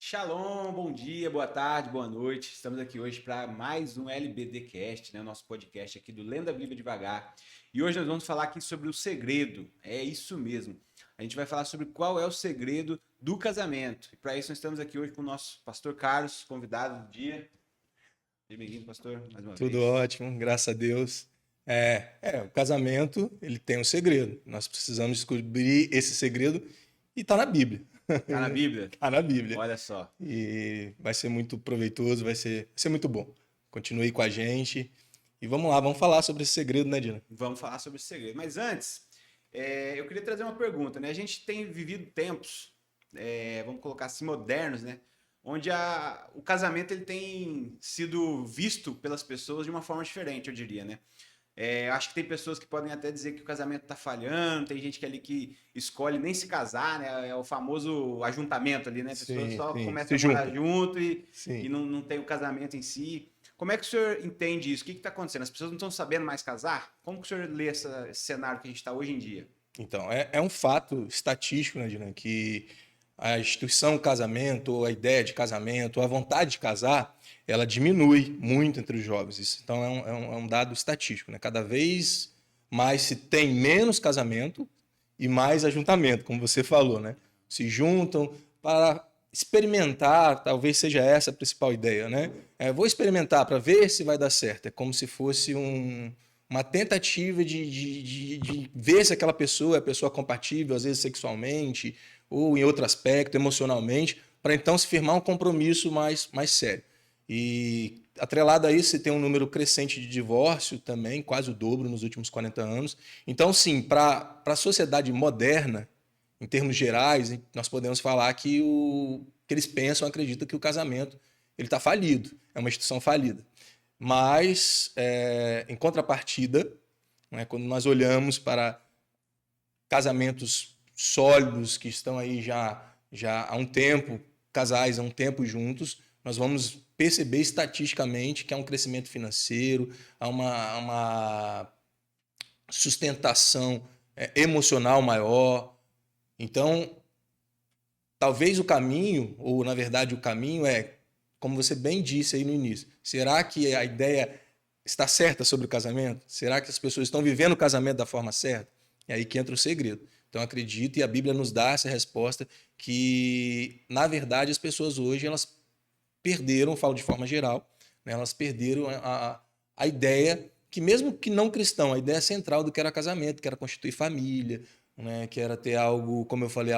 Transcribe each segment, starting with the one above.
Shalom, bom dia, boa tarde, boa noite. Estamos aqui hoje para mais um LBDcast, né? O nosso podcast aqui do Lendo a Bíblia Devagar. E hoje nós vamos falar aqui sobre o segredo. É isso mesmo. A gente vai falar sobre qual é o segredo do casamento. E para isso nós estamos aqui hoje com o nosso pastor Carlos, convidado do dia. Seja bem-vindo, pastor, mais uma Tudo vez. ótimo, graças a Deus. O casamento, ele tem um segredo. Nós precisamos descobrir esse segredo e está na Bíblia. Tá na Bíblia? Está na Bíblia. Olha só. E vai ser muito proveitoso, vai ser muito bom. Continue aí com a gente. E vamos lá, vamos falar sobre esse segredo, né, Dina? Vamos falar sobre esse segredo. Mas antes, eu queria trazer uma pergunta, né? A gente tem vivido tempos, vamos colocar assim, modernos, né? Onde o casamento ele tem sido visto pelas pessoas de uma forma diferente, eu diria, né? Acho que tem pessoas que podem até dizer que o casamento está falhando, tem gente que ali que escolhe nem se casar, né? É o famoso ajuntamento ali, né? A pessoa Sim, só sim. começa Se a morar junta. junto e Sim. não tem o casamento em si. Como é que o senhor entende isso? O que está acontecendo? As pessoas não estão sabendo mais casar? Como que o senhor lê esse cenário que a gente está hoje em dia? Então, é um fato estatístico, né, Dina, que a instituição casamento, ou a ideia de casamento, ou a vontade de casar, ela diminui muito entre os jovens. Isso, então, é um dado estatístico, né? Cada vez mais se tem menos casamento e mais ajuntamento, como você falou, né? Se juntam para experimentar, talvez seja essa a principal ideia, né? Vou experimentar para ver se vai dar certo. É como se fosse uma tentativa de ver se aquela pessoa é pessoa compatível, às vezes sexualmente, ou em outro aspecto, emocionalmente, para então se firmar um compromisso mais sério. E atrelado a isso, você tem um número crescente de divórcio também, quase o dobro nos últimos 40 anos. Então, sim, para a sociedade moderna, em termos gerais, nós podemos falar que eles pensam, acreditam que o casamento ele está falido, é uma instituição falida. Mas, em contrapartida, né, quando nós olhamos para casamentos sólidos que estão aí já há um tempo, casais há um tempo juntos, nós vamos perceber estatisticamente que há um crescimento financeiro, há uma sustentação emocional maior. Então, talvez o caminho, ou na verdade o caminho como você bem disse aí no início, será que a ideia está certa sobre o casamento? Será que as pessoas estão vivendo o casamento da forma certa? É aí que entra o segredo. Então acredito, e a Bíblia nos dá essa resposta, que na verdade as pessoas hoje elas perderam, falo de forma geral, né, elas perderam a ideia que mesmo que não cristão, a ideia central do que era casamento, que era constituir família, né, que era ter algo, como eu falei,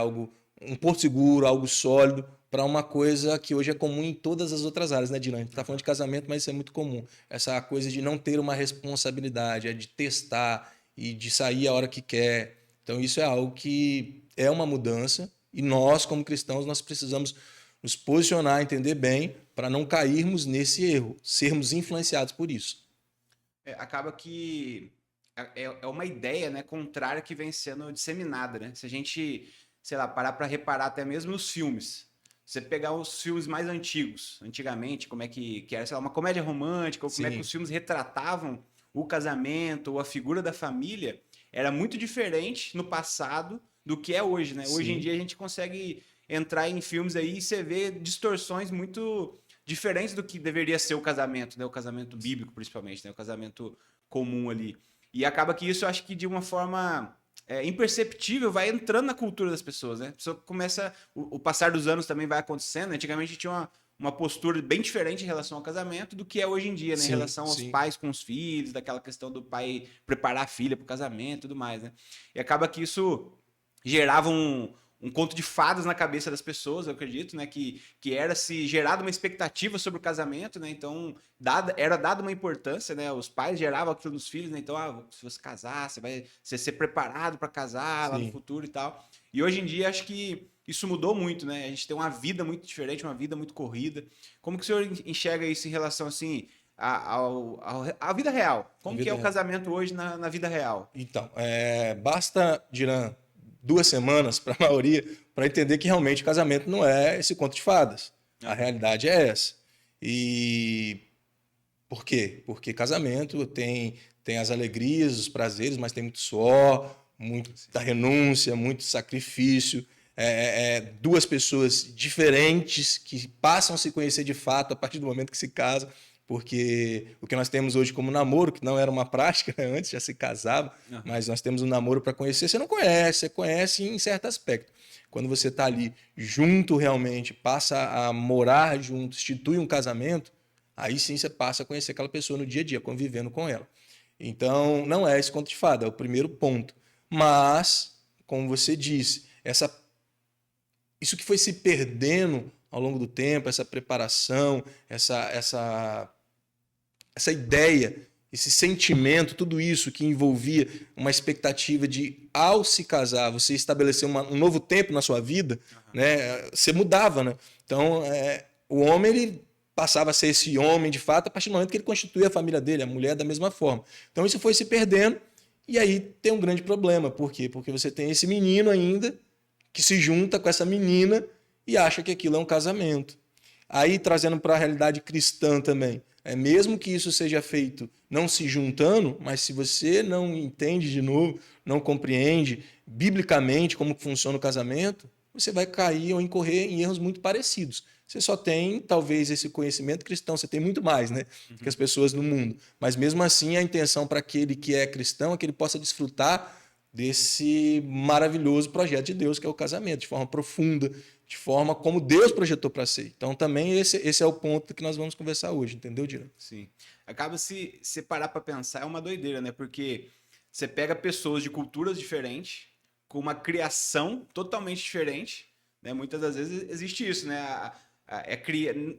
um porto seguro, algo sólido, para uma coisa que hoje é comum em todas as outras áreas, né, Dina? A gente está falando de casamento, mas isso é muito comum. Essa coisa de não ter uma responsabilidade, de testar e de sair a hora que quer. Então, isso é algo que é uma mudança e nós, como cristãos, nós precisamos nos posicionar, entender bem, para não cairmos nesse erro, sermos influenciados por isso. Acaba que é uma ideia, né, contrária que vem sendo disseminada, né? Se a gente, sei lá, parar para reparar até mesmo nos filmes, você pegar os filmes mais antigos, antigamente, como é que era, sei lá, uma comédia romântica, ou como é que Sim, os filmes retratavam o casamento ou a figura da família, era muito diferente no passado do que é hoje, né? Hoje em sim, dia a gente consegue entrar em filmes aí e você vê distorções muito diferentes do que deveria ser o casamento, né? O casamento bíblico, principalmente, né? O casamento comum ali. E acaba que isso, eu acho que de uma forma imperceptível, vai entrando na cultura das pessoas, né? A pessoa começa. O passar dos anos também vai acontecendo. Antigamente tinha uma postura bem diferente em relação ao casamento do que é hoje em dia, né? Em sim, relação aos sim. pais com os filhos, daquela questão do pai preparar a filha para o casamento e tudo mais, né? E acaba que isso gerava um conto de fadas na cabeça das pessoas, eu acredito, né? Que era se gerada uma expectativa sobre o casamento, né? Então, era dada uma importância, né? Os pais geravam aquilo nos filhos, né? Então, se você casar, você vai ser preparado para casar lá no Sim. futuro e tal. E hoje em dia, acho que isso mudou muito, né? A gente tem uma vida muito diferente, uma vida muito corrida. Como que o senhor enxerga isso em relação, assim, à vida real? A Como que é vida o real. casamento hoje na vida real? Então, basta, Diran, 2 semanas para a maioria para entender que realmente o casamento não é esse conto de fadas. A Aham. realidade é essa. E por quê? Porque casamento tem as alegrias, os prazeres, mas tem muito suor, muita renúncia, muito sacrifício. duas pessoas diferentes que passam a se conhecer de fato a partir do momento que se casam, porque o que nós temos hoje como namoro, que não era uma prática, né? Antes já se casava, mas nós temos um namoro para conhecer. Você não conhece, você conhece em certo aspecto. Quando você está ali junto realmente, passa a morar junto, institui um casamento, aí sim você passa a conhecer aquela pessoa no dia a dia, convivendo com ela. Então, não é esse conto de fada, é o primeiro ponto. Mas, como você disse, isso que foi se perdendo ao longo do tempo, essa preparação, essa ideia, esse sentimento, tudo isso que envolvia uma expectativa de, ao se casar, você estabelecer um novo tempo na sua vida, né? Você mudava, né? Então, o homem ele passava a ser esse homem de fato a partir do momento que ele constituía a família dele, a mulher da mesma forma. Então, isso foi se perdendo e aí tem um grande problema. Por quê? Porque você tem esse menino ainda que se junta com essa menina e acha que aquilo é um casamento. Aí, trazendo para a realidade cristã também, mesmo que isso seja feito não se juntando, mas se você não entende de novo, não compreende biblicamente como funciona o casamento, você vai cair ou incorrer em erros muito parecidos. Você só tem, talvez, esse conhecimento cristão, você tem muito mais, né, que as pessoas no mundo. Mas, mesmo assim, a intenção para aquele que é cristão é que ele possa desfrutar desse maravilhoso projeto de Deus, que é o casamento, de forma profunda, de forma como Deus projetou para ser. Então, também esse é o ponto que nós vamos conversar hoje, entendeu, Dira? Sim. Acaba se parar para pensar, é uma doideira, né? Porque você pega pessoas de culturas diferentes, com uma criação totalmente diferente, né? Muitas das vezes existe isso, né?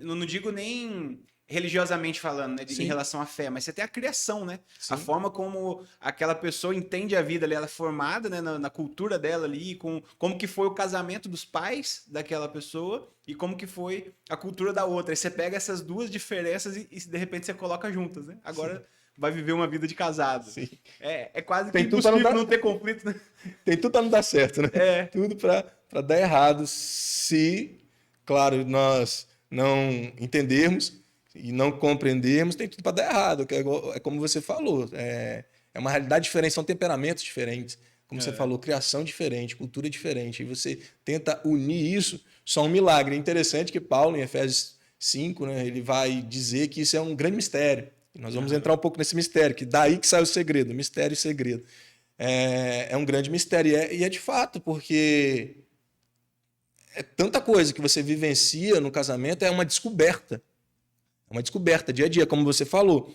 Não digo nem religiosamente falando, né, em relação à fé, mas você tem a criação, né? Sim. A forma como aquela pessoa entende a vida ali, ela é formada, né, na cultura dela ali, como que foi o casamento dos pais daquela pessoa e como que foi a cultura da outra. Aí você pega essas duas diferenças e de repente você coloca juntas, né? Agora sim, vai viver uma vida de casado. Sim. É quase que impossível não ter conflito, né? Tem tudo para não dar certo, né? Tudo para dar errado se, claro, nós não entendermos e não compreendermos, tem tudo para dar errado. É como você falou, é uma realidade diferente, são temperamentos diferentes. Como você falou, criação diferente, cultura diferente. E você tenta unir isso, só um milagre. É interessante que Paulo, em Efésios 5, né, ele vai dizer que isso é um grande mistério. E nós vamos entrar um pouco nesse mistério, que daí que sai o segredo, mistério e segredo. É um grande mistério. E é de fato, porque é tanta coisa que você vivencia no casamento, é uma descoberta. É uma descoberta, dia a dia, como você falou.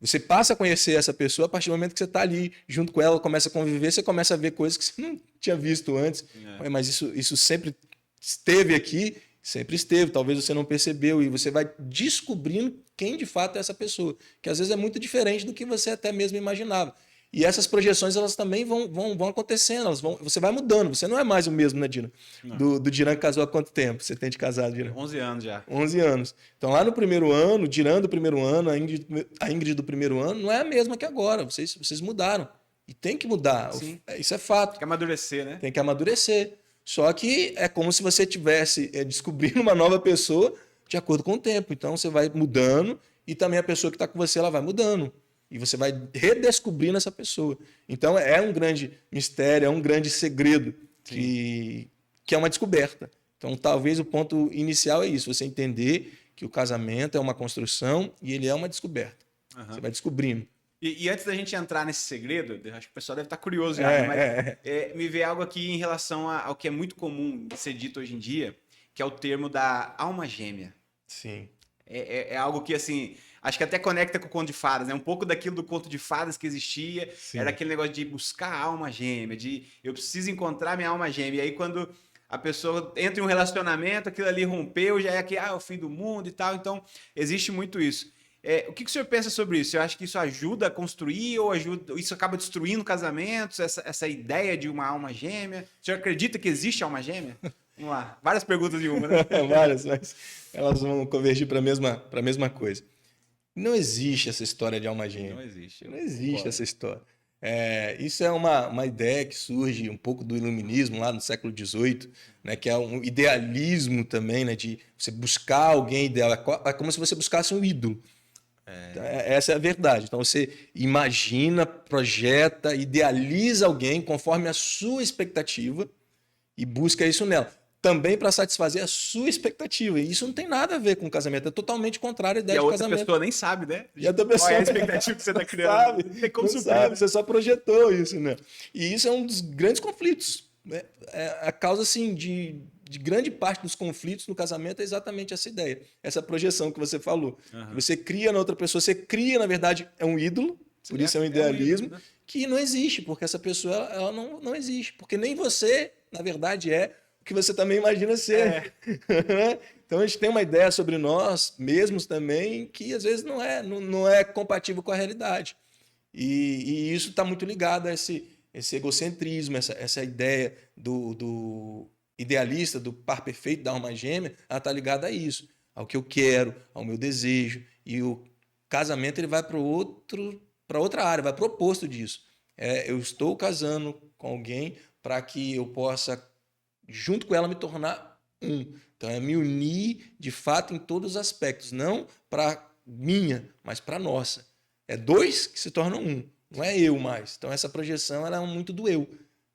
Você passa a conhecer essa pessoa a partir do momento que você está ali junto com ela, começa a conviver, você começa a ver coisas que você não tinha visto antes. Mas isso sempre esteve aqui, sempre esteve, talvez você não percebeu, e você vai descobrindo quem de fato é essa pessoa, que às vezes é muito diferente do que você até mesmo imaginava. E essas projeções, elas também vão acontecendo, você vai mudando, você não é mais o mesmo, né, Dina? Do Diran que casou há quanto tempo você tem de casado, Diran? 11 anos já. 11 anos. Então, lá no primeiro ano, o Diran do primeiro ano, a Ingrid do primeiro ano, não é a mesma que agora, vocês mudaram. E tem que mudar, sim, isso é fato. Tem que amadurecer, né? Tem que amadurecer. Só que é como se você estivesse descobrindo uma nova pessoa de acordo com o tempo. Então, você vai mudando e também a pessoa que está com você, ela vai mudando. E você vai redescobrindo essa pessoa. Então, é um grande mistério, é um grande segredo que é uma descoberta. Então, talvez o ponto inicial é isso, você entender que o casamento é uma construção e ele é uma descoberta. Você vai descobrindo. E antes da gente entrar nesse segredo, acho que o pessoal deve estar curioso já, mas me veio algo aqui em relação ao que é muito comum de ser dito hoje em dia, que é o termo da alma gêmea. Sim. É algo que, assim, acho que até conecta com o conto de fadas, né? Um pouco daquilo do conto de fadas que existia, sim, era aquele negócio de buscar a alma gêmea, de eu preciso encontrar minha alma gêmea. E aí, quando a pessoa entra em um relacionamento, aquilo ali rompeu, já é o fim do mundo e tal. Então, existe muito isso. O que o senhor pensa sobre isso? Eu acho que isso ajuda a construir ou isso acaba destruindo casamentos, essa ideia de uma alma gêmea? O senhor acredita que existe alma gêmea? Vamos lá, várias perguntas de uma, né? Várias, mas elas vão convergir para a mesma coisa. Não existe essa história de alma gêmea. Não existe. Não existe essa história. Isso é uma ideia que surge um pouco do iluminismo lá no século XVIII, né, que é um idealismo também, né, de você buscar alguém ideal. É como se você buscasse um ídolo. Essa é a verdade. Então você imagina, projeta, idealiza alguém conforme a sua expectativa e busca isso nela. também para satisfazer a sua expectativa. E isso não tem nada a ver com casamento, é totalmente contrário à E ideia a de outra casamento. pessoa nem sabe, né? E a outra Qual pessoa é a expectativa que você está criando? sabe, Não tem como não suprir, sabe, né? você só projetou isso, né? E isso é um dos grandes conflitos. Né? A causa, assim, de grande parte dos conflitos no casamento é exatamente essa ideia, essa projeção que você falou. Que você cria na outra pessoa, você cria, na verdade, é um ídolo, por isso é um idealismo, ídolo, né? que não existe, porque essa pessoa ela não existe. Porque nem você, na verdade, é o que você também imagina ser. Então a gente tem uma ideia sobre nós mesmos também que às vezes não é compatível com a realidade. E isso está muito ligado a esse egocentrismo, essa ideia do idealista, do par perfeito, da alma gêmea, ela está ligada a isso, ao que eu quero, ao meu desejo. E o casamento ele vai para outra área, vai para o oposto disso. Eu estou casando com alguém para que eu possa, junto com ela, me tornar um. Então, é me unir de fato em todos os aspectos, não para minha, mas para nossa. É dois que se tornam um, não é eu mais. Então, essa projeção ela é muito do eu.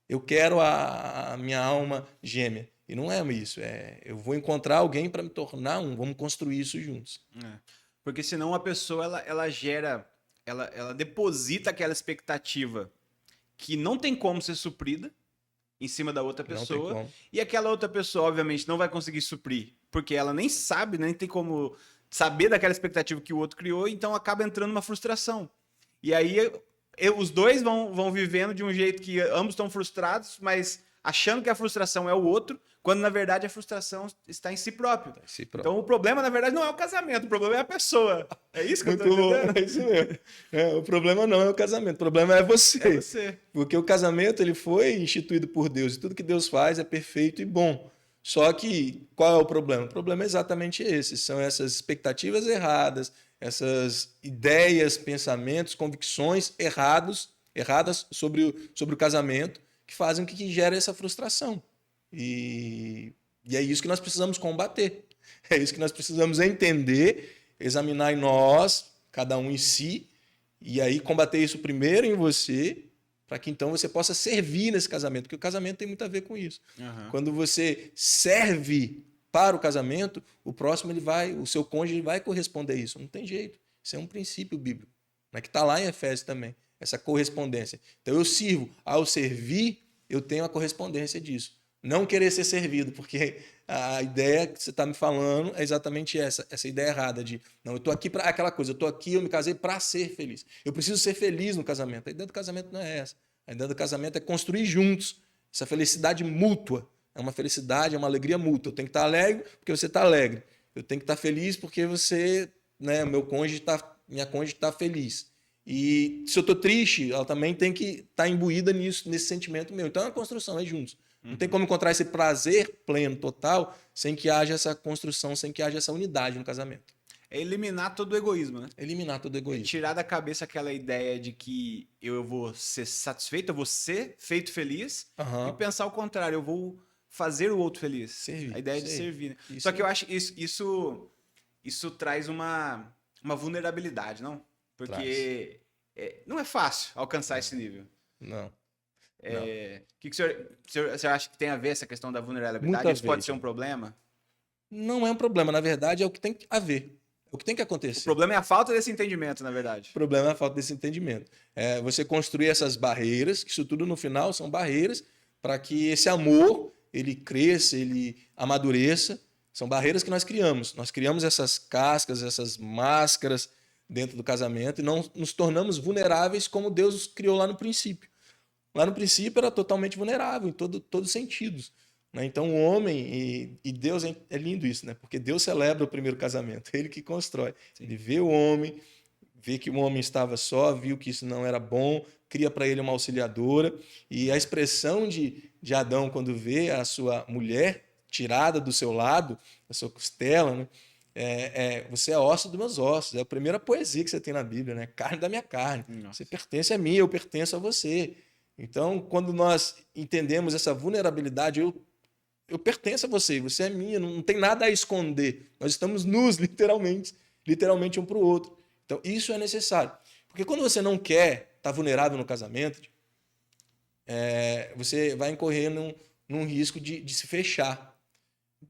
Eu quero a minha alma gêmea. E não é isso. Eu vou encontrar alguém para me tornar um. Vamos construir isso juntos. Porque senão a pessoa ela gera, ela deposita aquela expectativa que não tem como ser suprida em cima da outra pessoa. E aquela outra pessoa, obviamente, não vai conseguir suprir, porque ela nem sabe, nem tem como saber daquela expectativa que o outro criou, então acaba entrando uma frustração. E aí os dois vão vivendo de um jeito que ambos estão frustrados, mas achando que a frustração é o outro, quando na verdade a frustração está em si próprio. Então o problema, na verdade, não é o casamento, o problema é a pessoa. É isso que eu estou entendendo? É isso mesmo. O problema não é o casamento, o problema é você. É você. Porque o casamento ele foi instituído por Deus e tudo que Deus faz é perfeito e bom. Só que qual é o problema? O problema é exatamente esse, são essas expectativas erradas, essas ideias, pensamentos, convicções erradas sobre o casamento que fazem com que gere essa frustração. E é isso que nós precisamos combater. É isso que nós precisamos entender, examinar em nós, cada um em si, e aí combater isso primeiro em você, para que então você possa servir nesse casamento, porque o casamento tem muito a ver com isso. Quando você serve para o casamento, o próximo o seu cônjuge vai corresponder a isso. Não tem jeito. Isso é um princípio bíblico, né, que está lá em Efésios também, essa correspondência. Então eu sirvo, ao servir, eu tenho a correspondência disso. Não querer ser servido, porque a ideia que você está me falando é exatamente essa ideia errada de, não, eu estou aqui para aquela coisa, eu estou aqui, eu me casei para ser feliz. Eu preciso ser feliz no casamento. A ideia do casamento não é essa. A ideia do casamento é construir juntos essa felicidade mútua. É uma felicidade, é uma alegria mútua. Eu tenho que estar alegre porque você está alegre. Eu tenho que estar feliz porque você, né, minha cônjuge está feliz. E se eu estou triste, ela também tem que estar imbuída nesse sentimento meu. Então é uma construção, é juntos. Não tem como encontrar esse prazer pleno, total, sem que haja essa construção, sem que haja essa unidade no casamento. É eliminar todo o egoísmo, né? Eliminar todo o egoísmo. É tirar da cabeça aquela ideia de que eu vou ser satisfeito, eu vou ser feito feliz, e pensar o contrário, eu vou fazer o outro feliz. Servir, a ideia de servir. Né? Só que eu acho que isso traz uma vulnerabilidade, não? Porque não é fácil alcançar esse nível. Não. O que o senhor acha que tem a ver essa questão da vulnerabilidade? Isso pode ser um problema? Não é um problema, na verdade é o que tem que haver, é o que tem que acontecer. O problema é a falta desse entendimento, na verdade. O problema é a falta desse entendimento. Você construir essas barreiras, que isso tudo no final são barreiras para que esse amor ele cresça, ele amadureça. São barreiras que nós criamos. Nós criamos essas cascas, essas máscaras dentro do casamento e não nos tornamos vulneráveis como Deus criou lá no princípio. Lá no princípio era totalmente vulnerável em todos os sentidos. Né? Então o homem e Deus é lindo isso, né? Porque Deus celebra o primeiro casamento, ele que constrói. Sim. Ele vê o homem, vê que o homem estava só, viu que isso não era bom, cria para ele uma auxiliadora. E a expressão de Adão quando vê a sua mulher tirada do seu lado, da sua costela, né? Você é osso dos meus ossos. É a primeira poesia que você tem na Bíblia, né? Carne da minha carne. Nossa. Você pertence a mim, eu pertenço a você. Então, quando nós entendemos essa vulnerabilidade, eu pertenço a você, você é minha, não tem nada a esconder. Nós estamos nus, literalmente um para o outro. Então, isso é necessário. Porque quando você não quer estar vulnerável no casamento, você vai incorrer num risco de se fechar.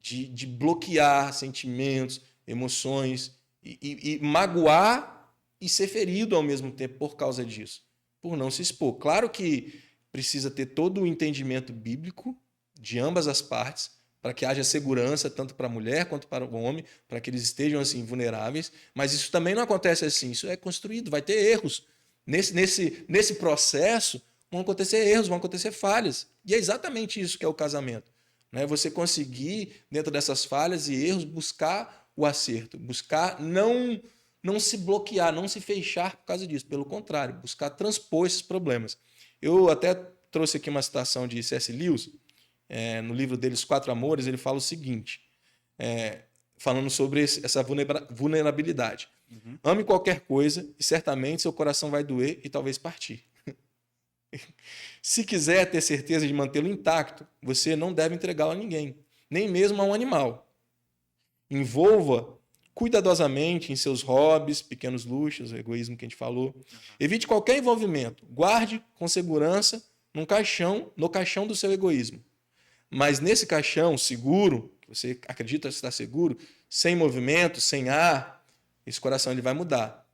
de bloquear sentimentos, emoções e magoar e ser ferido ao mesmo tempo por causa disso, por não se expor. Claro que precisa ter todo o entendimento bíblico de ambas as partes para que haja segurança tanto para a mulher quanto para o homem, para que eles estejam assim vulneráveis, mas isso também não acontece assim, isso é construído, vai ter erros. Nesse processo vão acontecer erros, vão acontecer falhas. E é exatamente isso que é o casamento. Né? Você conseguir, dentro dessas falhas e erros, buscar o acerto, buscar não se bloquear, não se fechar por causa disso. Pelo contrário, buscar transpor esses problemas. Eu até trouxe aqui uma citação de C.S. Lewis, no livro dele, Os Quatro Amores, ele fala o seguinte, falando sobre essa vulnerabilidade. Uhum. Ame qualquer coisa e certamente seu coração vai doer e talvez partir. Se quiser ter certeza de mantê-lo intacto, você não deve entregá-lo a ninguém, nem mesmo a um animal. Envolva cuidadosamente em seus hobbies, pequenos luxos, o egoísmo que a gente falou. Evite qualquer envolvimento. Guarde com segurança no caixão do seu egoísmo. Mas nesse caixão seguro, que você acredita estar seguro, sem movimento, sem ar, esse coração ele vai mudar.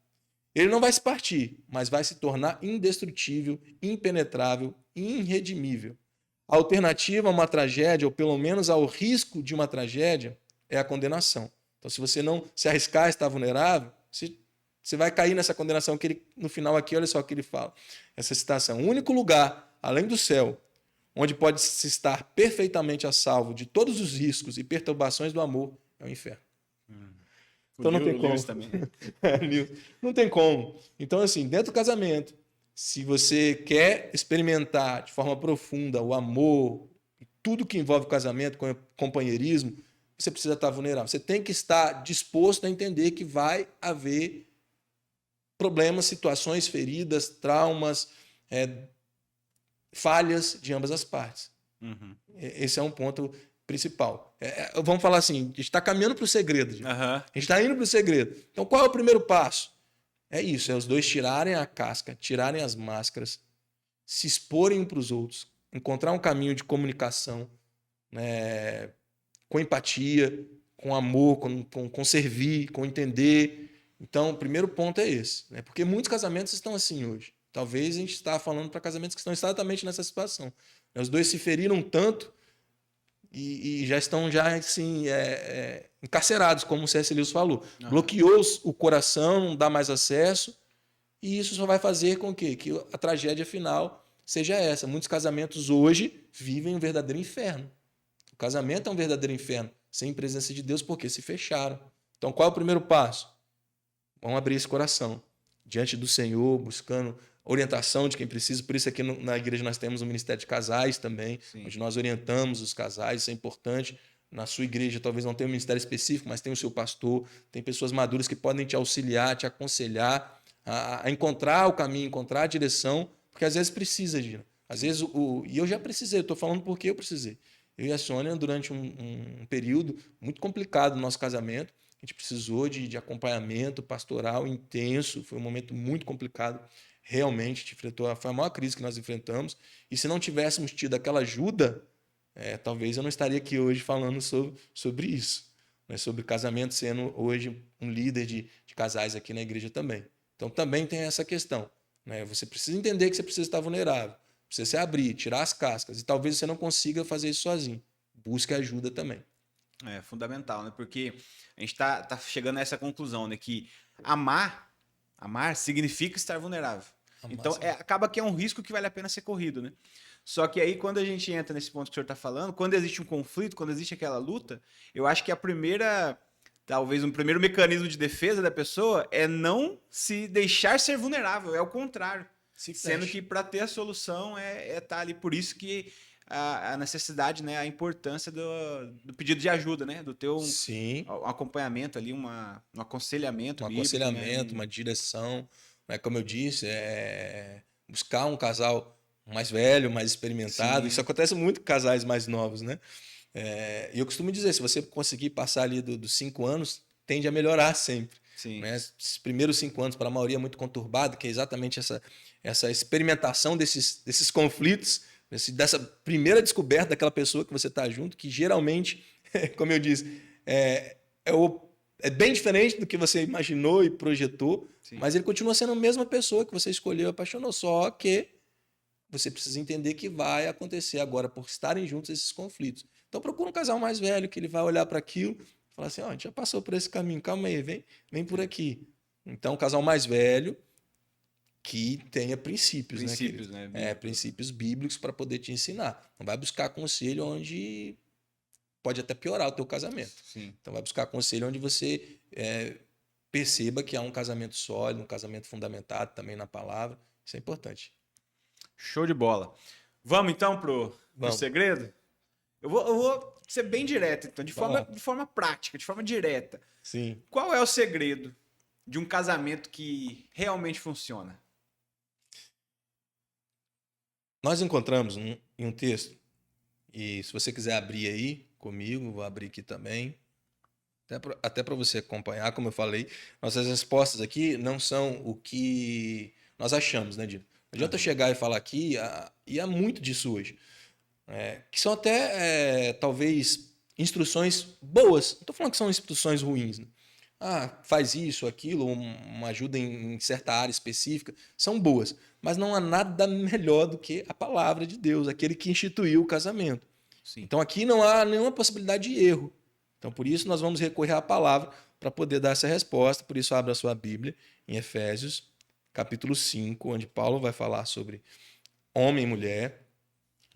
Ele não vai se partir, mas vai se tornar indestrutível, impenetrável e irredimível. A alternativa a uma tragédia, ou pelo menos ao risco de uma tragédia, é a condenação. Então, se você não se arriscar a estar vulnerável, você vai cair nessa condenação que ele, no final aqui, olha só o que ele fala. Essa citação. O único lugar, além do céu, onde pode se estar perfeitamente a salvo de todos os riscos e perturbações do amor, é o inferno. Então não tem como. Também. Não tem como. Então, assim, dentro do casamento, se você quer experimentar de forma profunda o amor, tudo que envolve o casamento, companheirismo, você precisa estar vulnerável. Você tem que estar disposto a entender que vai haver problemas, situações, feridas, traumas, falhas de ambas as partes. Uhum. Esse é um ponto principal. Vamos falar assim, a gente está caminhando para o segredo. Uhum. A gente está indo para o segredo. Então, qual é o primeiro passo? É isso, é os dois tirarem a casca, tirarem as máscaras, se exporem um para os outros, encontrar um caminho de comunicação, né, com empatia, com amor, com servir, com entender. Então, o primeiro ponto é esse. Né? Porque muitos casamentos estão assim hoje. Talvez a gente está falando para casamentos que estão exatamente nessa situação. Os dois se feriram tanto e já estão assim, encarcerados, como o C.S. Lewis falou. Uhum. Bloqueou o coração, não dá mais acesso, e isso só vai fazer com que a tragédia final seja essa. Muitos casamentos hoje vivem um verdadeiro inferno. O casamento é um verdadeiro inferno, sem presença de Deus, porque se fecharam. Então, qual é o primeiro passo? Vamos abrir esse coração diante do Senhor, buscando orientação de quem precisa. Por isso aqui na igreja nós temos um ministério de casais também, Sim. onde nós orientamos os casais, isso é importante. Na sua igreja talvez não tenha um ministério específico, mas tem o seu pastor, tem pessoas maduras que podem te auxiliar, te aconselhar a encontrar o caminho, encontrar a direção, porque às vezes precisa, Gina. Às vezes, e eu já precisei, eu estou falando porque eu precisei. Eu e a Sônia, durante um período muito complicado do nosso casamento, a gente precisou de acompanhamento pastoral intenso, foi um momento muito complicado. Realmente foi a maior crise que nós enfrentamos, e se não tivéssemos tido aquela ajuda, talvez eu não estaria aqui hoje falando sobre isso, né? Sobre casamento, sendo hoje um líder de casais aqui na igreja também. Então também tem essa questão, né? Você precisa entender que você precisa estar vulnerável, precisa se abrir, tirar as cascas, e talvez você não consiga fazer isso sozinho. Busque ajuda também. É fundamental, né? Porque a gente tá chegando a essa conclusão, né? Que amar significa estar vulnerável. Então, acaba que é um risco que vale a pena ser corrido, né? Só que aí, quando a gente entra nesse ponto que o senhor está falando, quando existe um conflito, quando existe aquela luta, eu acho que talvez um primeiro mecanismo de defesa da pessoa é não se deixar ser vulnerável, é o contrário. Sendo que para ter a solução é estar ali. Por isso que a necessidade, né, a importância do pedido de ajuda, né, do teu um acompanhamento ali, um aconselhamento bíblico, aconselhamento, né? Uma direção, né? Como eu disse, buscar um casal mais velho, mais experimentado. Sim. Isso acontece muito com casais mais novos, né? E eu costumo dizer, se você conseguir passar ali dos 5 anos, tende a melhorar sempre. Sim. Né? Esses primeiros 5 anos, para a maioria, é muito conturbado, que é exatamente essa experimentação desses conflitos, dessa primeira descoberta daquela pessoa que você está junto, que geralmente como eu disse, é bem diferente do que você imaginou e projetou, Sim. mas ele continua sendo a mesma pessoa que você escolheu e apaixonou, só que você precisa entender que vai acontecer agora, por estarem juntos, esses conflitos. Então procura um casal mais velho, que ele vai olhar para aquilo e falar assim, ó, a gente já passou por esse caminho, calma aí, vem por aqui. Então, um casal mais velho que tenha princípios, né, Princípios, querido? né? Princípios bíblicos para poder te ensinar. Não vai buscar conselho onde pode até piorar o teu casamento. Sim. Então vai buscar conselho onde você perceba que há um casamento sólido, um casamento fundamentado também na palavra. Isso é importante. Show de bola. Vamos então pro Vamos. segredo? Eu vou ser bem direto, então, de Vai lá. forma prática, de forma direta. Sim. Qual é o segredo de um casamento que realmente funciona? Nós encontramos em um texto, e se você quiser abrir aí comigo, vou abrir aqui também, até para você acompanhar, como eu falei, nossas respostas aqui não são o que nós achamos, né, Dino? Não adianta eu chegar e falar aqui, e há muito disso hoje, que são até, talvez, instruções boas. Não estou falando que são instruções ruins, né? Faz isso, aquilo, uma ajuda em certa área específica, são boas. Mas não há nada melhor do que a palavra de Deus, aquele que instituiu o casamento. Sim. Então aqui não há nenhuma possibilidade de erro. Então por isso nós vamos recorrer à palavra para poder dar essa resposta. Por isso abra a sua Bíblia em Efésios, capítulo 5, onde Paulo vai falar sobre homem e mulher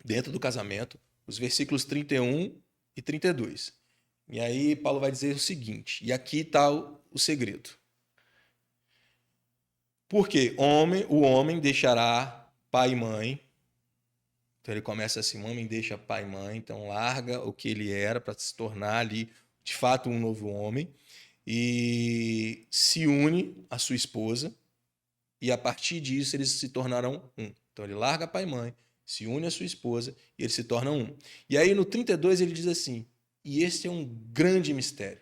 dentro do casamento, os versículos 31 e 32. E aí Paulo vai dizer o seguinte, e aqui está o segredo. Porque o homem deixará pai e mãe. Então ele começa assim, o homem deixa pai e mãe, então larga o que ele era para se tornar ali, de fato, um novo homem. E se une à sua esposa, e a partir disso eles se tornarão um. Então ele larga pai e mãe, se une à sua esposa e eles se tornam um. E aí no 32 ele diz assim, e este é um grande mistério.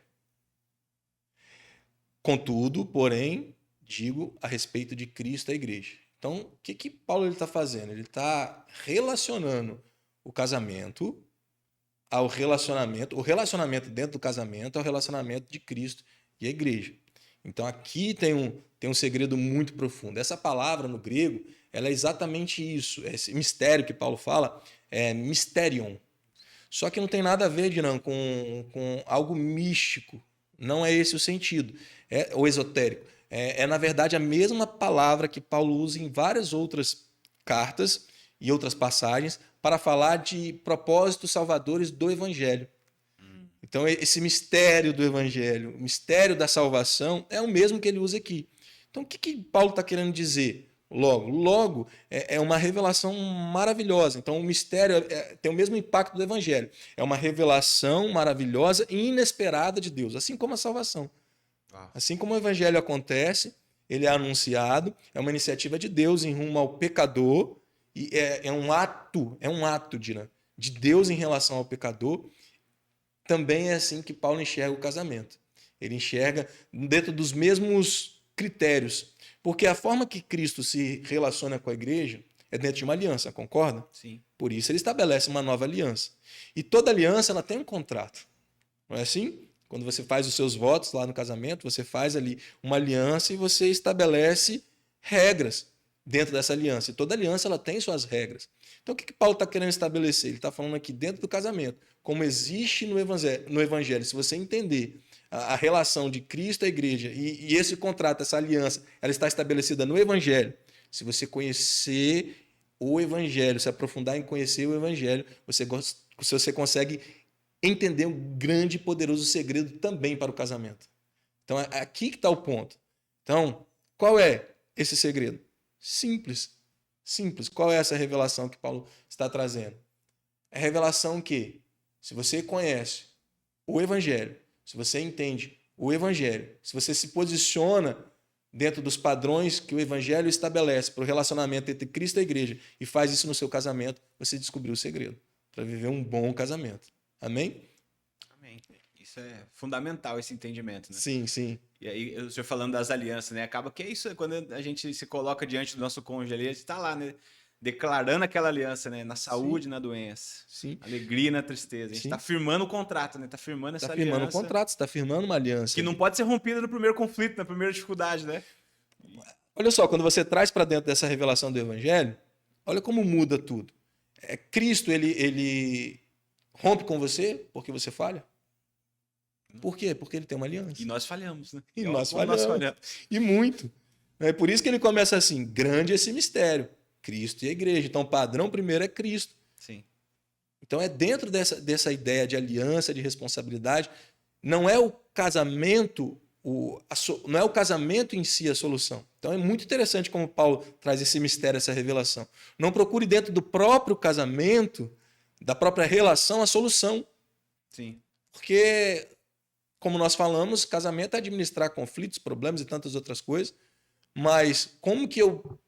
Contudo, porém, digo a respeito de Cristo e a igreja. Então, o que Paulo está fazendo? Ele está relacionando o casamento ao relacionamento, o relacionamento dentro do casamento ao relacionamento de Cristo e a igreja. Então, aqui tem um segredo muito profundo. Essa palavra no grego, ela é exatamente isso. Esse mistério que Paulo fala é mysterion. Só que não tem nada a ver, Dinan, com algo místico. Não é esse o sentido. O esotérico. Na verdade, a mesma palavra que Paulo usa em várias outras cartas e outras passagens para falar de propósitos salvadores do Evangelho. Então, esse mistério do Evangelho, o mistério da salvação, é o mesmo que ele usa aqui. Então, o que Paulo está querendo dizer? Logo é uma revelação maravilhosa. Então, o mistério tem o mesmo impacto do Evangelho. É uma revelação maravilhosa e inesperada de Deus, assim como a salvação. Assim como o Evangelho acontece, ele é anunciado, é uma iniciativa de Deus em rumo ao pecador, e é um ato, de Deus em relação ao pecador. Também é assim que Paulo enxerga o casamento. Ele enxerga dentro dos mesmos critérios. Porque a forma que Cristo se relaciona com a igreja é dentro de uma aliança, concorda? Sim. Por isso ele estabelece uma nova aliança. E toda aliança ela tem um contrato. Não é assim? Quando você faz os seus votos lá no casamento, você faz ali uma aliança e você estabelece regras dentro dessa aliança. E toda aliança ela tem suas regras. Então o que Paulo está querendo estabelecer? Ele está falando aqui dentro do casamento, como existe no Evangelho. Se você entender a relação de Cristo à igreja e esse contrato, essa aliança, ela está estabelecida no Evangelho. Se você o Evangelho, se aprofundar em conhecer o Evangelho, você consegue entender um grande e poderoso segredo também para o casamento. Então é aqui que está o ponto. Então, qual é esse segredo? Simples. Simples. Qual é essa revelação que Paulo está trazendo? É a revelação que, se você conhece o Evangelho, se você entende o Evangelho, se você se posiciona dentro dos padrões que o Evangelho estabelece para o relacionamento entre Cristo e a igreja e faz isso no seu casamento, você descobriu o segredo para viver um bom casamento. Amém? Amém. Isso é fundamental, esse entendimento, né? Sim, sim. E aí, o senhor falando das alianças, né? Acaba que é isso, quando a gente se coloca diante do nosso cônjuge ali, a gente está lá, né? declarando aquela aliança, né? Na saúde e na doença. Sim. Alegria e na tristeza. A gente Sim. tá firmando o contrato, né? Tá firmando essa Está firmando um aliança. contrato, está firmando uma aliança. Que não ali. pode ser rompida no primeiro conflito, na primeira dificuldade, né? Olha só, quando você traz para dentro dessa revelação do Evangelho, olha como muda tudo. Cristo, ele rompe com você porque você falha? Por quê? Porque ele tem uma aliança. E nós falhamos, né? E Ó, nós como falhamos. E muito. É por isso que ele começa assim: grande esse mistério. Cristo e a igreja. Então, o padrão primeiro é Cristo. Sim. Então, é dentro dessa ideia de aliança, de responsabilidade. Não é o casamento, não é o casamento em si a solução. Então, é muito interessante como Paulo traz esse mistério, essa revelação. Não procure dentro do próprio casamento, da própria relação, a solução. Sim. Porque, como nós falamos, casamento é administrar conflitos, problemas e tantas outras coisas. Mas como que eu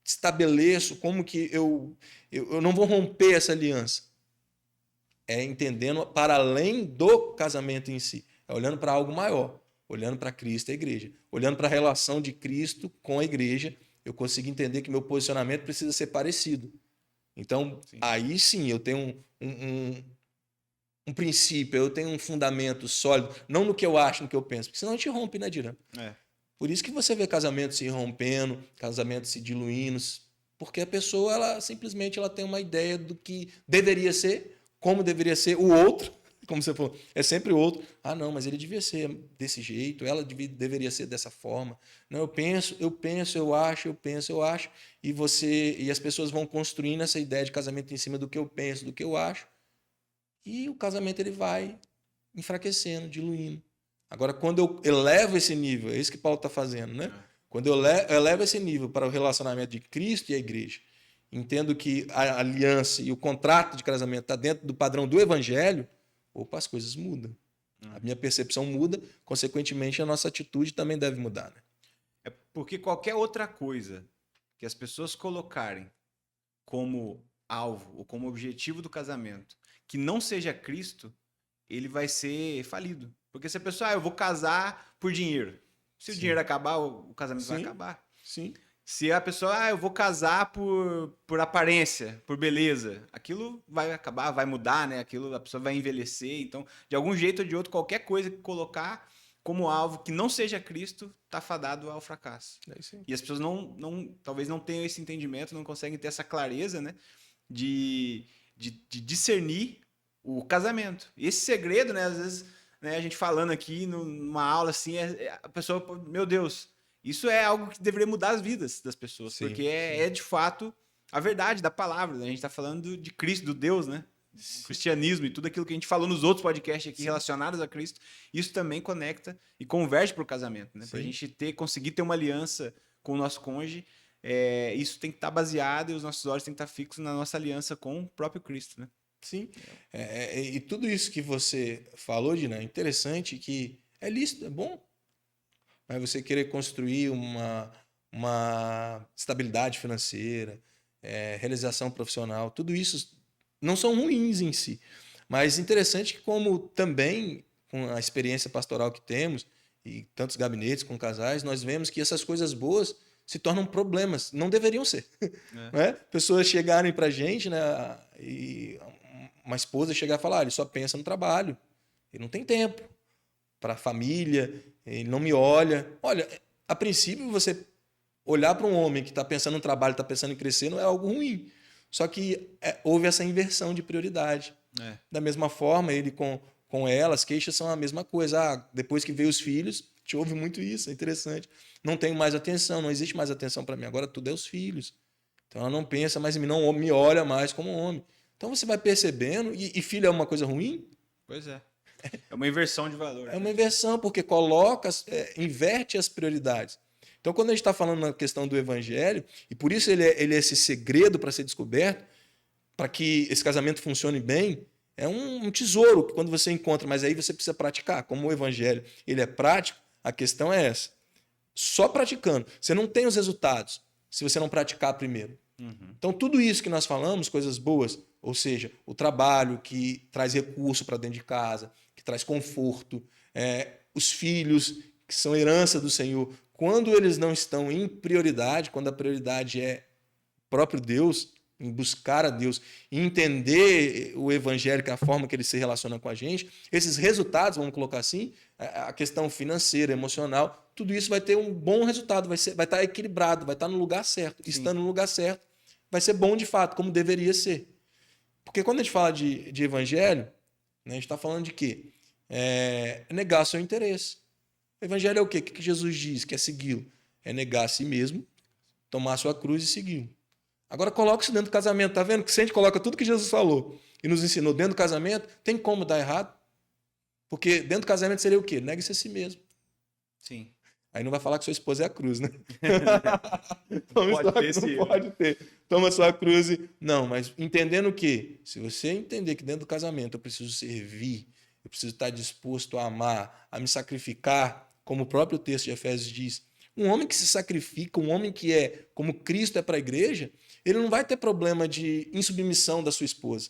estabeleço, como que eu não vou romper essa aliança? É entendendo para além do casamento em si. É olhando para algo maior, olhando para Cristo e a igreja. Olhando para a relação de Cristo com a igreja, eu consigo entender que meu posicionamento precisa ser parecido. Então, aí sim, eu tenho um princípio, eu tenho um fundamento sólido, não no que eu acho, no que eu penso, porque senão a gente rompe, né, Dirã? Por isso que você vê casamentos se rompendo, casamentos se diluindo, porque a pessoa ela simplesmente tem uma ideia do que deveria ser, como deveria ser o outro, como você falou, é sempre o outro. Ah, não, mas ele devia ser desse jeito, ela deveria ser dessa forma. Não, eu penso, eu acho, e as pessoas vão construindo essa ideia de casamento em cima do que eu penso, do que eu acho, e o casamento ele vai enfraquecendo, diluindo. Agora, quando eu elevo esse nível, é isso que Paulo está fazendo, né? Quando eu elevo esse nível para o relacionamento de Cristo e a igreja, entendo que a aliança e o contrato de casamento está dentro do padrão do Evangelho, opa, as coisas mudam. A minha percepção muda, consequentemente, a nossa atitude também deve mudar. Né? É porque qualquer outra coisa que as pessoas colocarem como alvo ou como objetivo do casamento que não seja Cristo, ele vai ser falido. Porque se a pessoa, eu vou casar por dinheiro. Se o dinheiro acabar, o casamento vai acabar. Sim. Se a pessoa, eu vou casar por aparência, por beleza, aquilo vai acabar, vai mudar, né? Aquilo, a pessoa vai envelhecer. Então, de algum jeito ou de outro, qualquer coisa que colocar como alvo que não seja Cristo, está fadado ao fracasso. E as pessoas talvez não tenham esse entendimento, não conseguem ter essa clareza, né? De discernir o casamento. E esse segredo, né? Às vezes, né, a gente falando aqui numa aula assim, a pessoa, meu Deus, isso é algo que deveria mudar as vidas das pessoas, porque é de fato a verdade da palavra. Né? A gente está falando de Cristo, do Deus, né? O cristianismo e tudo aquilo que a gente falou nos outros podcasts aqui relacionados a Cristo, isso também conecta e converge para o casamento, né? Para a gente conseguir ter uma aliança com o nosso cônjuge, isso tem que estar baseado e os nossos olhos têm que estar fixos na nossa aliança com o próprio Cristo, né? Sim. E tudo isso que você falou, Dina, é interessante, que é lícito, é bom. Mas você querer construir uma estabilidade financeira, realização profissional, tudo isso não são ruins em si. Mas interessante que como também, com a experiência pastoral que temos, e tantos gabinetes com casais, nós vemos que essas coisas boas se tornam problemas. Não deveriam ser. Né? Pessoas chegarem para a gente, né, e uma esposa chegar e falar, ele só pensa no trabalho, ele não tem tempo para a família, ele não me olha. Olha, a princípio você olhar para um homem que está pensando no trabalho, está pensando em crescer, não é algo ruim. Só que houve essa inversão de prioridade. Da mesma forma, ele com ela, as queixas são a mesma coisa. Depois que veio os filhos, te ouve muito isso, é interessante. Não tenho mais atenção, não existe mais atenção para mim. Agora tudo é os filhos. Então ela não pensa mais em mim, não me olha mais como homem. Então você vai percebendo, e filho é uma coisa ruim? Pois é. É uma inversão de valor. É uma inversão, porque inverte as prioridades. Então, quando a gente está falando na questão do evangelho, e por isso ele é esse segredo para ser descoberto, para que esse casamento funcione bem, é um tesouro que quando você encontra, mas aí você precisa praticar. Como o evangelho ele é prático, a questão é essa. Só praticando. Você não tem os resultados se você não praticar primeiro. Então, tudo isso que nós falamos, coisas boas, ou seja, o trabalho que traz recurso para dentro de casa, que traz conforto, os filhos que são herança do Senhor, quando eles não estão em prioridade, quando a prioridade é próprio Deus, em buscar a Deus, em entender o evangelho, que é a forma que ele se relaciona com a gente, esses resultados, vamos colocar assim, a questão financeira, emocional, tudo isso vai ter um bom resultado, vai estar equilibrado, vai estar no lugar certo. Sim. Estando no lugar certo, vai ser bom de fato, como deveria ser. Porque quando a gente fala de evangelho, né, a gente está falando de quê? Negar seu interesse. O evangelho é o quê? O que Jesus diz que é segui-lo? É negar a si mesmo, tomar a sua cruz e segui-lo. Agora coloca isso dentro do casamento. Tá vendo que se a gente coloca tudo que Jesus falou e nos ensinou dentro do casamento, tem como dar errado? Porque dentro do casamento seria o quê? Negue-se a si mesmo. Sim. Aí não vai falar que sua esposa é a cruz, né? Não pode ter. Toma sua cruz e... Não, mas entendendo o quê? Se você entender que dentro do casamento eu preciso servir, eu preciso estar disposto a amar, a me sacrificar, como o próprio texto de Efésios diz, um homem que se sacrifica, um homem que é como Cristo é para a igreja, ele não vai ter problema de insubmissão da sua esposa.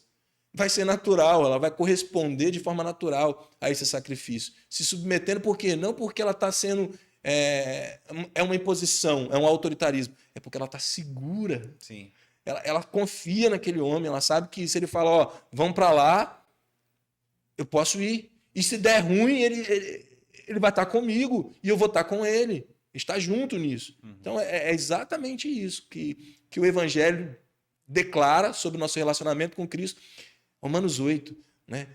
Vai ser natural, ela vai corresponder de forma natural a esse sacrifício. Se submetendo por quê? Não porque ela está sendo... É uma imposição, é um autoritarismo. É porque ela está segura. Sim. Ela confia naquele homem, ela sabe que se ele fala, ó, vamos para lá, eu posso ir. E se der ruim, ele vai estar comigo e eu vou estar com ele. Está junto nisso. Uhum. Então é exatamente isso que o Evangelho declara sobre o nosso relacionamento com Cristo. Romanos 8, né?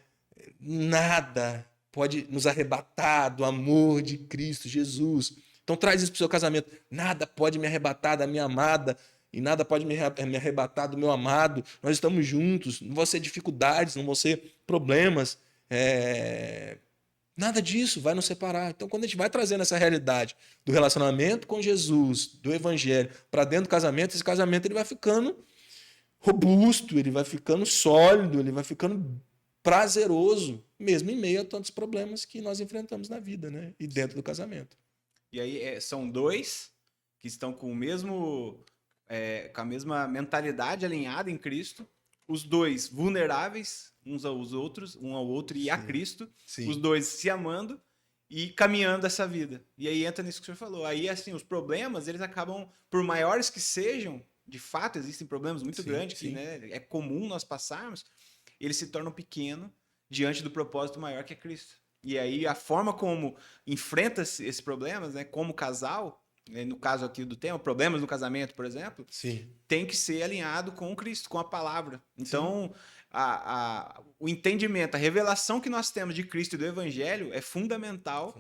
Nada pode nos arrebatar do amor de Cristo Jesus. Então traz isso para o seu casamento. Nada pode me arrebatar da minha amada e nada pode me arrebatar do meu amado. Nós estamos juntos. Não vão ser dificuldades, não vão ser problemas. Nada disso vai nos separar. Então, quando a gente vai trazendo essa realidade do relacionamento com Jesus, do Evangelho, para dentro do casamento, esse casamento ele vai ficando robusto, ele vai ficando sólido, ele vai ficando prazeroso, mesmo em meio a tantos problemas que nós enfrentamos na vida, né? E dentro do casamento. E aí são dois que estão com o mesmo, com a mesma mentalidade alinhada em Cristo, os dois vulneráveis uns aos outros, um ao outro e a Cristo, Sim. os dois se amando e caminhando essa vida. E aí entra nisso que o senhor falou. Aí, assim, os problemas, eles acabam, por maiores que sejam, de fato, existem problemas muito grandes que, né, é comum nós passarmos, eles se tornam pequenos diante do propósito maior que é Cristo. E aí a forma como enfrenta esses problemas, né, como casal, no caso aqui do tema, problemas no casamento, por exemplo, tem que ser alinhado com Cristo, com a palavra. Então, o entendimento, a revelação que nós temos de Cristo e do Evangelho é fundamental.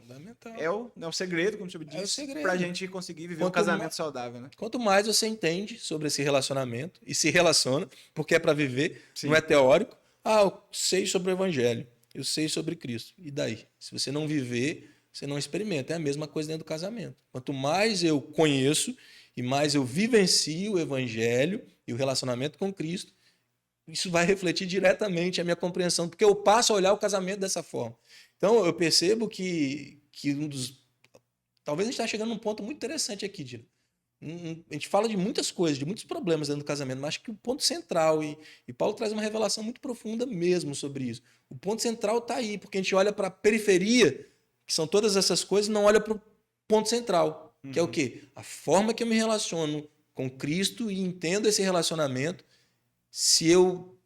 É o segredo, como o senhor disse, para a gente conseguir viver um casamento saudável. Né? Quanto mais você entende sobre esse relacionamento e se relaciona, porque é para viver, Sim. não é teórico. Eu sei sobre o Evangelho, eu sei sobre Cristo. E daí? Se você não viver, você não experimenta. É a mesma coisa dentro do casamento. Quanto mais eu conheço e mais eu vivencio o Evangelho e o relacionamento com Cristo, isso vai refletir diretamente a minha compreensão, porque eu passo a olhar o casamento dessa forma. Então, eu percebo que talvez a gente está chegando num ponto muito interessante aqui, Dino. A gente fala de muitas coisas, de muitos problemas dentro do casamento, mas acho que o ponto central, e Paulo traz uma revelação muito profunda mesmo sobre isso, o ponto central está aí, porque a gente olha para a periferia, que são todas essas coisas, não olha para o ponto central, que é o quê? A forma que eu me relaciono com Cristo e entendo esse relacionamento. Se eu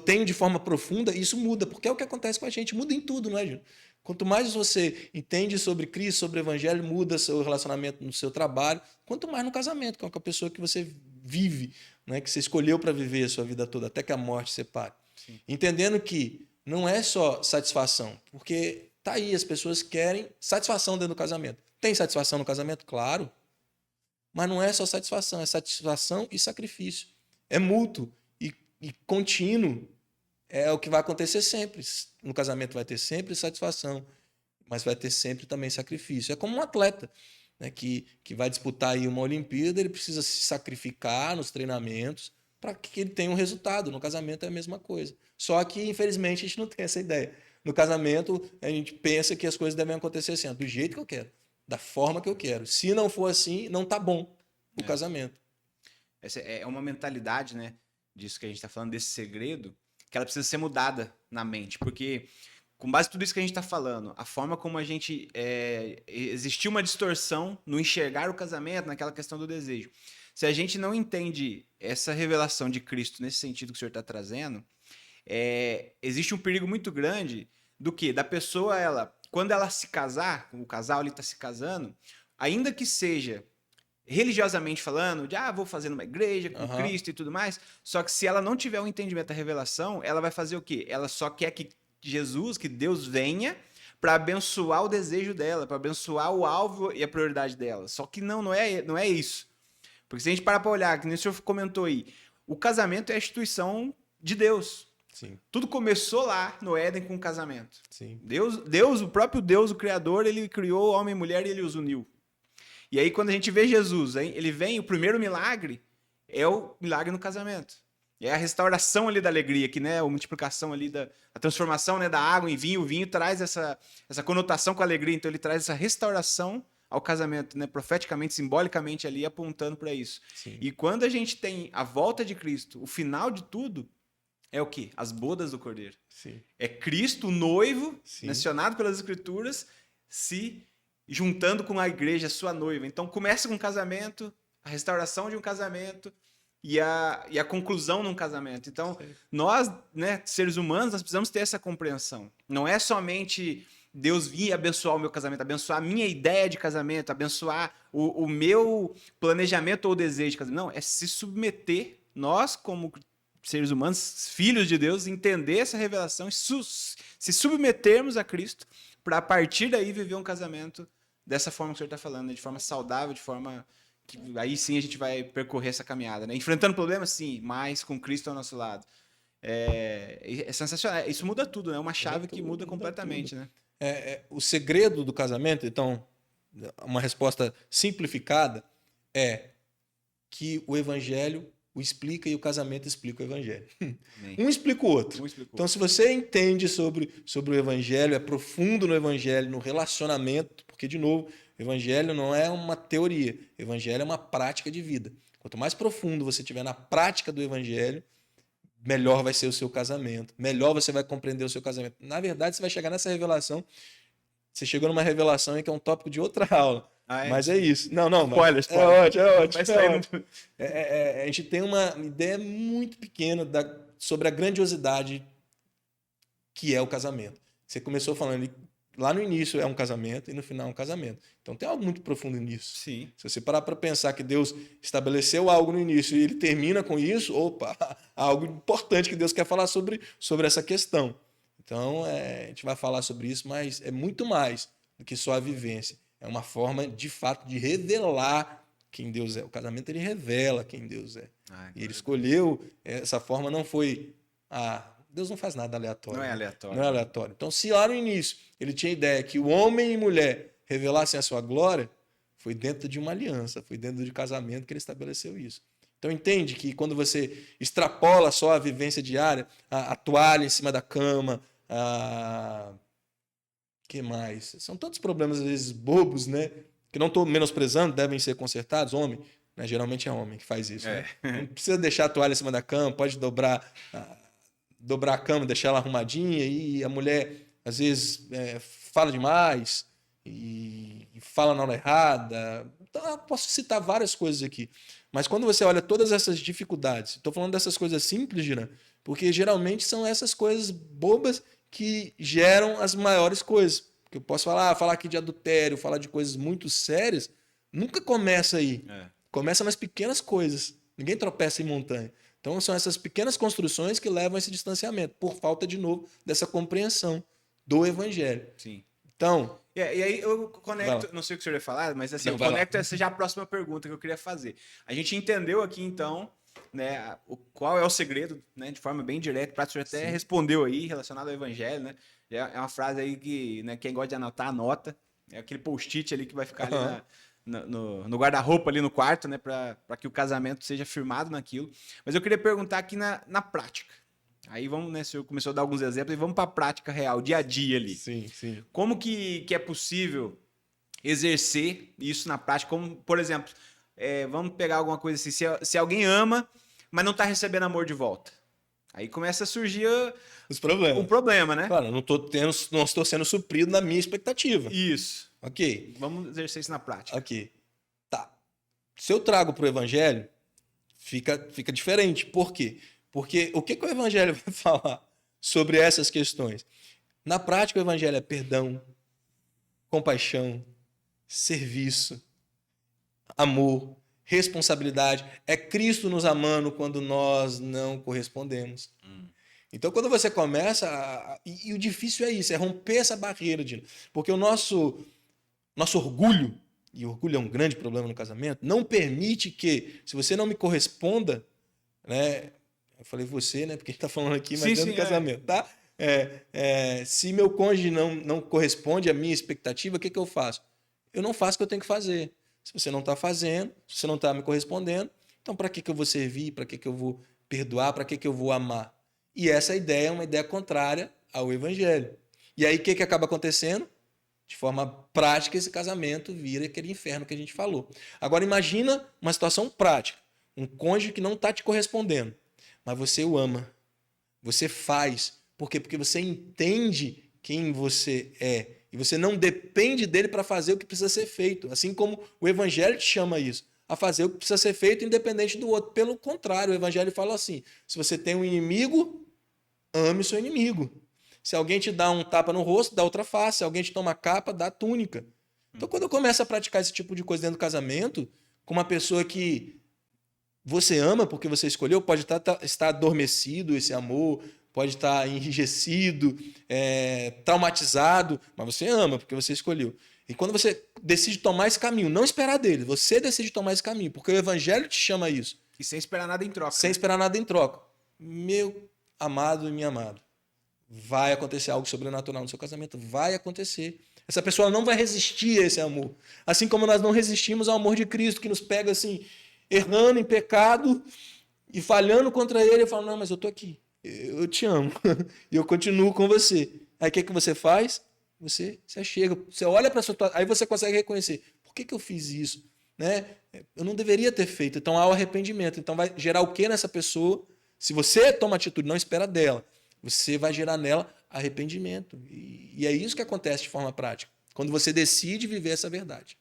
tenho de forma profunda, isso muda, porque é o que acontece com a gente, muda em tudo, não é, Júnior? Quanto mais você entende sobre Cristo, sobre o Evangelho, muda seu relacionamento no seu trabalho, quanto mais no casamento, com a pessoa que você vive, né, que você escolheu para viver a sua vida toda, até que a morte separe. Sim. Entendendo que não é só satisfação, porque tá aí, as pessoas querem satisfação dentro do casamento. Tem satisfação no casamento? Claro. Mas não é só satisfação, é satisfação e sacrifício. É mútuo e contínuo. É o que vai acontecer sempre. No casamento vai ter sempre satisfação, mas vai ter sempre também sacrifício. É como um atleta, né, que vai disputar aí uma Olimpíada, ele precisa se sacrificar nos treinamentos para que ele tenha um resultado. No casamento é a mesma coisa. Só que, infelizmente, a gente não tem essa ideia. No casamento, a gente pensa que as coisas devem acontecer assim, do jeito que eu quero, da forma que eu quero. Se não for assim, não tá bom o casamento. Essa é uma mentalidade, né, disso que a gente está falando, desse segredo, que ela precisa ser mudada na mente, porque com base em tudo isso que a gente está falando, a forma como a gente existiu uma distorção no enxergar o casamento, naquela questão do desejo. se a gente não entende essa revelação de Cristo nesse sentido que o senhor está trazendo, existe um perigo muito grande do que? Da pessoa, quando ela se casar, o casal ali está se casando, ainda que seja religiosamente falando, de vou fazer numa igreja com Cristo e tudo mais, só que se ela não tiver um entendimento da revelação, ela vai fazer o quê? Ela só quer que Jesus, que Deus venha para abençoar o desejo dela, para abençoar o alvo e a prioridade dela. Só que não é isso. Porque se a gente parar para olhar, que nem o senhor comentou aí, o casamento é a instituição de Deus. Sim. Tudo começou lá no Éden com o casamento. Sim. Deus, o próprio Deus, o Criador, ele criou homem e mulher e ele os uniu. E aí, quando a gente vê Jesus, ele vem, o primeiro milagre é o milagre no casamento. É a restauração ali da alegria, que, né, a multiplicação ali, a transformação, né, da água em vinho. O vinho traz essa conotação com a alegria, então ele traz essa restauração ao casamento, né, profeticamente, simbolicamente ali, apontando para isso. Sim. E quando a gente tem a volta de Cristo, o final de tudo, é o quê? As bodas do Cordeiro. Sim. É Cristo, o noivo, Sim. mencionado pelas Escrituras, se juntando com a igreja, sua noiva. Então começa com um casamento, a restauração de um casamento e a conclusão num casamento. Então nós, né, seres humanos, nós precisamos ter essa compreensão. Não é somente Deus vir abençoar o meu casamento, abençoar a minha ideia de casamento, abençoar o meu planejamento ou desejo de casamento. Não, é se submeter, nós como seres humanos, filhos de Deus, entender essa revelação e se submetermos a Cristo para a partir daí viver um casamento dessa forma que o senhor está falando, né? De forma saudável, de forma que aí sim a gente vai percorrer essa caminhada, né? Enfrentando problemas, sim, mas com Cristo ao nosso lado. É sensacional. Isso muda tudo, né? É uma chave que muda completamente, né? O segredo do casamento, então, uma resposta simplificada, é que o evangelho o explica e o casamento explica o evangelho. Um explica o outro. Então, se você entende sobre o evangelho, é profundo no evangelho, no relacionamento, porque, de novo, o evangelho não é uma teoria, o evangelho é uma prática de vida. Quanto mais profundo você estiver na prática do evangelho, melhor vai ser o seu casamento, melhor você vai compreender o seu casamento. Na verdade, você vai chegar nessa revelação, você chegou numa revelação que é um tópico de outra aula. Mas é isso. Não. Spoiler. É ótimo. A gente tem uma ideia muito pequena sobre a grandiosidade que é o casamento. Você começou falando, lá no início é um casamento e no final é um casamento. Então tem algo muito profundo nisso. Sim. Se você parar para pensar que Deus estabeleceu algo no início e ele termina com isso, há algo importante que Deus quer falar sobre essa questão. Então a gente vai falar sobre isso, mas é muito mais do que só a vivência. É uma forma, de fato, de revelar quem Deus é. O casamento, ele revela quem Deus é. E ele escolheu, essa forma não foi... Deus não faz nada aleatório. Não é aleatório. Não é aleatório. Então, se lá no início ele tinha a ideia que o homem e mulher revelassem a sua glória, foi dentro de uma aliança, foi dentro de casamento que ele estabeleceu isso. Então, entende que quando você extrapola só a vivência diária, a toalha em cima da cama, que mais? São tantos problemas, às vezes, bobos, né? Que não estou menosprezando, devem ser consertados. Homem, né? Geralmente é homem que faz isso. Né? Não precisa deixar a toalha em cima da cama, pode dobrar a cama, deixar ela arrumadinha, e a mulher, às vezes, fala demais e fala na hora errada. Então, eu posso citar várias coisas aqui. Mas quando você olha todas essas dificuldades, estou falando dessas coisas simples, Giran, porque geralmente são essas coisas bobas que geram as maiores coisas. Porque eu posso falar aqui de adultério, falar de coisas muito sérias, nunca começa aí. Começa nas pequenas coisas. Ninguém tropeça em montanha. Então são essas pequenas construções que levam a esse distanciamento, por falta, de novo, dessa compreensão do evangelho. Sim. Então... E aí eu conecto, não sei o que o senhor ia falar, mas assim, eu conecto essa já a próxima pergunta que eu queria fazer. A gente entendeu aqui, então, né, qual é o segredo, né, de forma bem direta, o senhor até respondeu aí, relacionado ao evangelho, né? É uma frase aí que, né, quem gosta de anotar, anota. É aquele post-it ali que vai ficar ali no guarda-roupa ali no quarto, né, para que o casamento seja firmado naquilo. Mas eu queria perguntar aqui na prática. Aí vamos, né, o senhor começou a dar alguns exemplos, e vamos para a prática real, dia a dia ali. Sim. Como que é possível exercer isso na prática? Como, por exemplo, vamos pegar alguma coisa assim, se alguém ama, mas não está recebendo amor de volta. Aí começa a surgir os problemas. Um problema, né? Claro, não estou sendo suprido na minha expectativa. Isso. Ok. Vamos exercer isso na prática. Ok. Tá. Se eu trago para o evangelho, fica diferente. Por quê? Porque o que o evangelho vai falar sobre essas questões? Na prática, o evangelho é perdão, compaixão, serviço, amor, responsabilidade. É Cristo nos amando quando nós não correspondemos. Então, quando você começa... E o difícil é isso, é romper essa barreira, Dino. Porque o nosso orgulho, e orgulho é um grande problema no casamento, não permite que, se você não me corresponda, né? Eu falei você, né? Porque a gente está falando aqui, mas dentro do casamento, tá? Se meu cônjuge não corresponde à minha expectativa, o que eu faço? Eu não faço o que eu tenho que fazer. Se você não está fazendo, se você não está me correspondendo, então para que eu vou servir? Para que eu vou perdoar? Para que eu vou amar? E essa ideia é uma ideia contrária ao evangelho. E aí o que acaba acontecendo? De forma prática, esse casamento vira aquele inferno que a gente falou. Agora imagina uma situação prática. Um cônjuge que não está te correspondendo, mas você o ama. Você faz. Por quê? Porque você entende quem você é. E você não depende dele para fazer o que precisa ser feito. Assim como o evangelho te chama isso. A fazer o que precisa ser feito independente do outro. Pelo contrário, o evangelho fala assim. Se você tem um inimigo, ame o seu inimigo. Se alguém te dá um tapa no rosto, dá outra face. Se alguém te toma capa, dá túnica. Então, quando eu começo a praticar esse tipo de coisa dentro do casamento, com uma pessoa que você ama porque você escolheu, pode estar adormecido esse amor, pode estar enrijecido, traumatizado, mas você ama porque você escolheu. E quando você decide tomar esse caminho, não esperar dele, você decide tomar esse caminho, porque o evangelho te chama a isso. E sem esperar nada em troca. Sem esperar nada em troca. Meu amado e minha amada, vai acontecer algo sobrenatural no seu casamento. Vai acontecer. Essa pessoa não vai resistir a esse amor. Assim como nós não resistimos ao amor de Cristo, que nos pega assim, errando em pecado e falhando contra ele. E fala, não, mas eu tô aqui. Eu te amo. E eu continuo com você. Aí o que você faz? Você se achega. Você olha para a sua... Aí você consegue reconhecer. Por que eu fiz isso? Né? Eu não deveria ter feito. Então há o arrependimento. Então vai gerar o que nessa pessoa? Se você toma atitude, não espera dela. Você vai gerar nela arrependimento. E é isso que acontece de forma prática. Quando você decide viver essa verdade.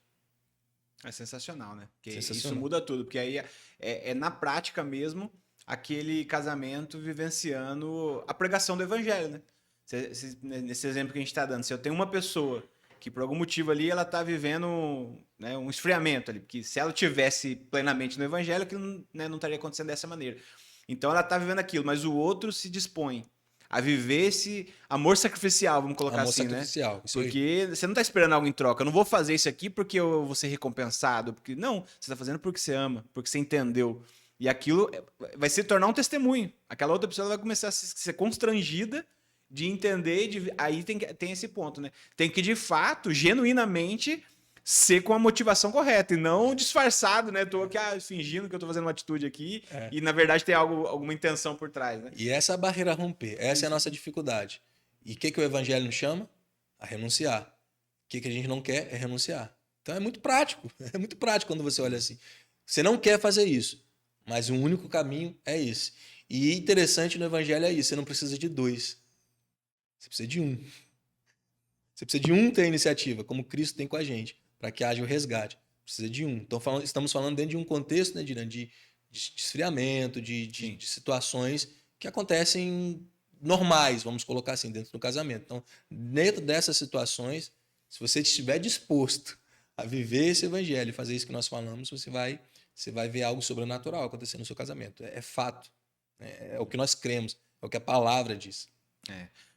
É sensacional, né? Porque Sensacional. isso muda tudo. Porque aí é na prática mesmo aquele casamento vivenciando a pregação do evangelho, né? Nesse exemplo que a gente está dando. Se eu tenho uma pessoa que por algum motivo ali ela está vivendo, né, um esfriamento ali. Porque se ela tivesse plenamente no evangelho, aquilo, né, não estaria acontecendo dessa maneira. Então ela está vivendo aquilo, mas o outro se dispõe a viver esse amor sacrificial, vamos colocar amor assim, sacrificial, né? Isso porque aí. você não está esperando algo em troca. Eu não vou fazer isso aqui porque eu vou ser recompensado. Porque não, você está fazendo porque você ama, porque você entendeu. E aquilo vai se tornar um testemunho. Aquela outra pessoa vai começar a ser constrangida de entender. Aí tem esse ponto, né? Tem que, de fato, genuinamente ser com a motivação correta e não disfarçado, né? Tô aqui fingindo que eu tô fazendo uma atitude aqui e na verdade tem alguma intenção por trás, né? E essa é a barreira a romper, essa é a nossa dificuldade. E o que o evangelho nos chama? A renunciar. O que a gente não quer é renunciar. Então é muito prático quando você olha assim. Você não quer fazer isso, mas o único caminho é esse. E interessante no evangelho é isso, você não precisa de dois. Você precisa de um. Você precisa de um ter a iniciativa, como Cristo tem com a gente, para que haja o resgate. Precisa de um. Então estamos falando dentro de um contexto, né, de esfriamento, de situações que acontecem normais, vamos colocar assim, dentro do casamento. Então, dentro dessas situações, se você estiver disposto a viver esse evangelho e fazer isso que nós falamos, você vai ver algo sobrenatural acontecer no seu casamento. É fato. É o que nós cremos, é o que a palavra diz.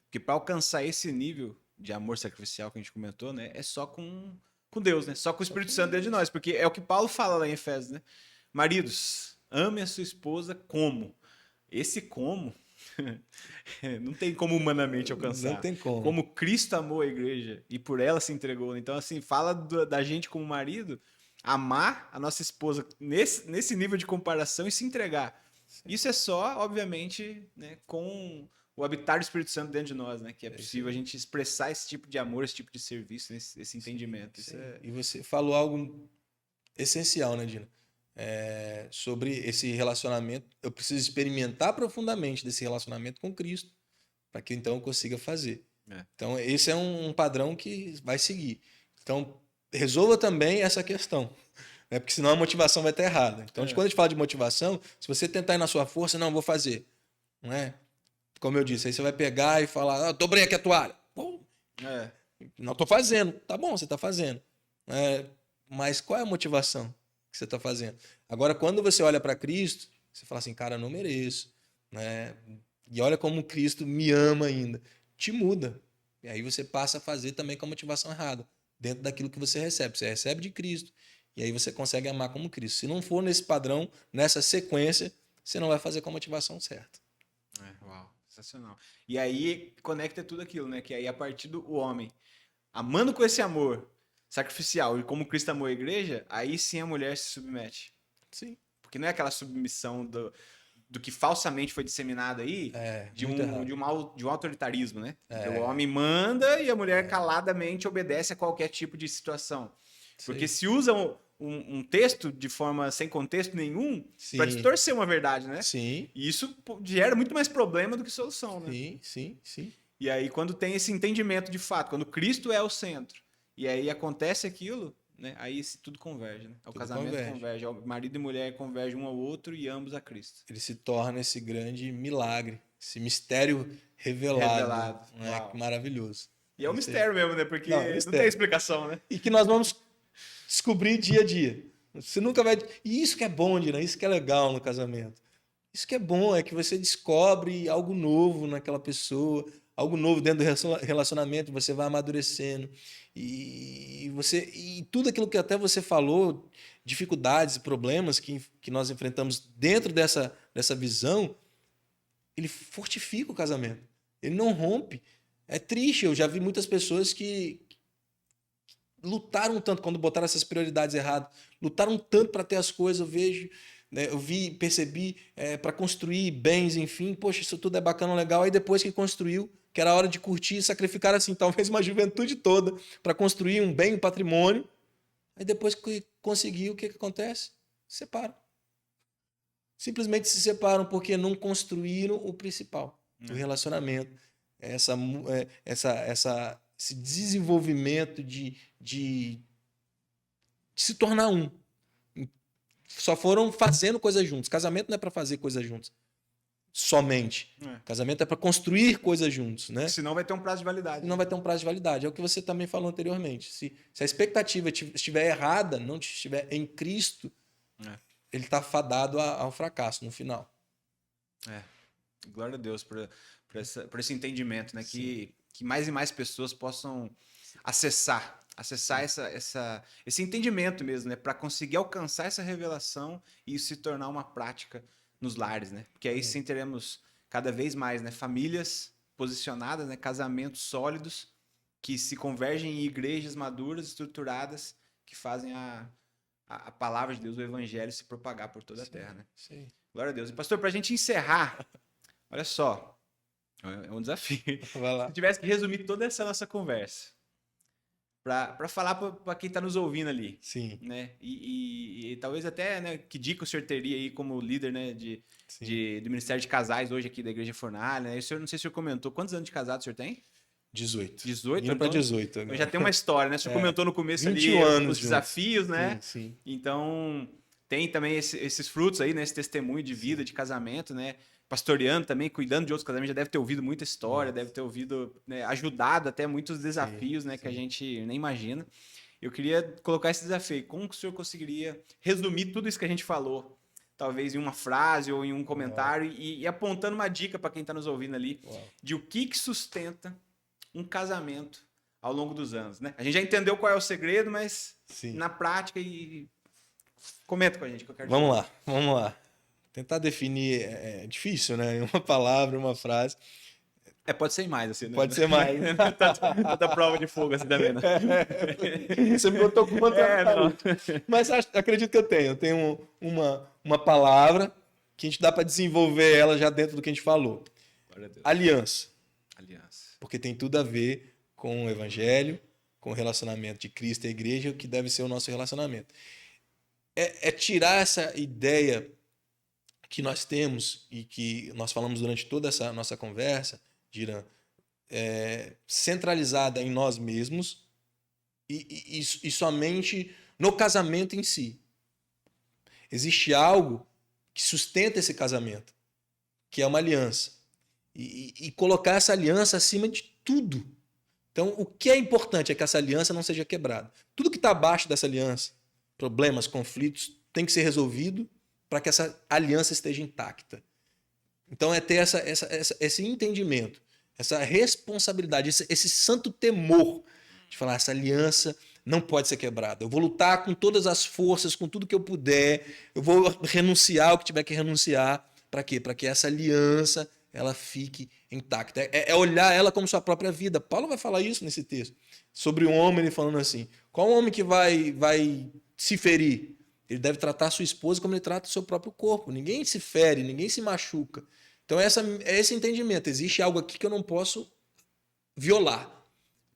Porque para alcançar esse nível de amor sacrificial que a gente comentou, né, é só com Deus, né? Só com o Espírito Santo dentro de nós. Porque é o que Paulo fala lá em Efésios, né? Maridos, ame a sua esposa como? Esse como não tem como humanamente alcançar. Não tem como. Como Cristo amou a igreja e por ela se entregou. Então, assim, fala da gente como marido, amar a nossa esposa nesse nível de comparação e se entregar. Sim. Isso é só, obviamente, né, com o habitar do Espírito Santo dentro de nós, né? Que é possível a gente expressar esse tipo de amor, esse tipo de serviço, esse entendimento. Sim. Isso é... E você falou algo essencial, né, Dina? Sobre esse relacionamento. Eu preciso experimentar profundamente desse relacionamento com Cristo para que então eu consiga fazer. Então, esse é um padrão que vai seguir. Então, resolva também essa questão. né? Porque senão a motivação vai estar errada. Então, É. quando a gente fala de motivação, se você tentar ir na sua força, não, vou fazer. Não é? Como eu disse, aí você vai pegar e falar, dobrei aqui a toalha. Pô, É. não estou fazendo. Tá bom, você está fazendo. Mas qual é a motivação que você está fazendo? Agora, quando você olha para Cristo, você fala assim, cara, eu não mereço. Né? E olha como Cristo me ama ainda. Te muda. E aí você passa a fazer também com a motivação errada, dentro daquilo que você recebe. Você recebe de Cristo. E aí você consegue amar como Cristo. Se não for nesse padrão, nessa sequência, você não vai fazer com a motivação certa. Uau, sensacional. E aí conecta tudo aquilo, né? Que aí a partir do homem amando com esse amor sacrificial e como Cristo amou a igreja, aí sim a mulher se submete. Sim. Porque não é aquela submissão do que falsamente foi disseminado aí, de muito errado. um autoritarismo, né? Então, o homem manda e a mulher caladamente obedece a qualquer tipo de situação. Porque se usam um texto de forma sem contexto nenhum para distorcer uma verdade, né? Sim. E isso gera muito mais problema do que solução, né? Sim. E aí, quando tem esse entendimento de fato, quando Cristo é o centro, e aí acontece aquilo, né? Aí tudo converge, né? O casamento converge. O marido e mulher convergem um ao outro e ambos a Cristo. Ele se torna esse grande milagre, esse mistério revelado. Né? Que maravilhoso. E é um mistério mesmo, né? Porque não tem explicação, né? E que nós vamos descobrir dia a dia. Você nunca vai. E isso que é bom, né? Isso que é legal no casamento. Isso que é bom, é que você descobre algo novo naquela pessoa, algo novo dentro do relacionamento, você vai amadurecendo. E tudo aquilo que até você falou, dificuldades e problemas que nós enfrentamos dentro dessa visão, ele fortifica o casamento. Ele não rompe. É triste, eu já vi muitas pessoas que lutaram tanto quando botaram essas prioridades erradas, lutaram tanto para ter as coisas, eu vejo, né, eu vi, percebi, para construir bens, enfim, poxa, isso tudo é bacana, legal, aí depois que construiu, que era hora de curtir, sacrificar assim, talvez uma juventude toda para construir um bem, um patrimônio, aí depois que conseguiu, o que acontece? Se separam. Simplesmente se separam porque não construíram o principal, o relacionamento, esse desenvolvimento de se tornar um. Só foram fazendo coisas juntos. Casamento não é para fazer coisas juntos somente. Casamento é para construir coisas juntos, né? Senão vai ter um prazo de validade. Não vai ter um prazo de validade. É o que você também falou anteriormente. Se a expectativa estiver errada, não estiver em Cristo, ele está fadado ao fracasso no final. Glória a Deus por esse entendimento, né? Que mais e mais pessoas possam acessar esse entendimento mesmo, né? Para conseguir alcançar essa revelação e isso se tornar uma prática nos lares, né? Porque aí sim teremos cada vez mais, né? Famílias posicionadas, né? Casamentos sólidos que se convergem em igrejas maduras, estruturadas, que fazem a palavra de Deus, o evangelho, se propagar por toda a terra, né? Sim. Glória a Deus. E pastor, para a gente encerrar, olha só, é um desafio. Vai lá. Se tivesse que resumir toda essa nossa conversa, para falar para quem está nos ouvindo ali. Sim. Né? E talvez até, né, que dica o senhor teria aí como líder, né, do Ministério de Casais hoje aqui da Igreja Fornalha, né? O senhor, não sei se o senhor comentou, quantos anos de casado o senhor tem? 18. 18? Indo para 18 agora. Já tem uma história, né? O senhor comentou no começo ali os desafios, né? Sim. Então, tem também esses frutos aí, né? Esse testemunho de vida, de casamento, né? Pastoreando também, cuidando de outros casamentos, já deve ter ouvido muita história, deve ter ouvido, né, ajudado até muitos desafios, né, que a gente nem imagina. Eu queria colocar esse desafio. Como que o senhor conseguiria resumir tudo isso que a gente falou? Talvez em uma frase ou em um comentário e apontando uma dica para quem está nos ouvindo ali de o que sustenta um casamento ao longo dos anos, né? A gente já entendeu qual é o segredo, mas na prática comenta com a gente que eu quero Vamos lá. Tentar definir é difícil, né? Em uma palavra, uma frase. Pode ser mais, assim, né? Pode ser mais. Tanta prova de fogo assim também, né? Você me botou com uma Mas acredito que eu tenho. Eu tenho uma palavra que a gente dá para desenvolver ela já dentro do que a gente falou. Aliança. Porque tem tudo a ver com o evangelho, com o relacionamento de Cristo e a igreja, o que deve ser o nosso relacionamento. É tirar essa ideia que nós temos e que nós falamos durante toda essa nossa conversa, Diran, centralizada em nós mesmos e somente no casamento em si. Existe algo que sustenta esse casamento, que é uma aliança. E colocar essa aliança acima de tudo. Então, o que é importante é que essa aliança não seja quebrada. Tudo que está abaixo dessa aliança, problemas, conflitos, tem que ser resolvido para que essa aliança esteja intacta. Então, é ter esse entendimento, essa responsabilidade, esse santo temor de falar, essa aliança não pode ser quebrada. Eu vou lutar com todas as forças, com tudo que eu puder, eu vou renunciar o que tiver que renunciar. Para quê? Para que essa aliança ela fique intacta. É olhar ela como sua própria vida. Paulo vai falar isso nesse texto. Sobre um homem, ele falando assim, qual homem que vai se ferir? Ele deve tratar a sua esposa como ele trata o seu próprio corpo. Ninguém se fere, ninguém se machuca. Então é esse entendimento. Existe algo aqui que eu não posso violar.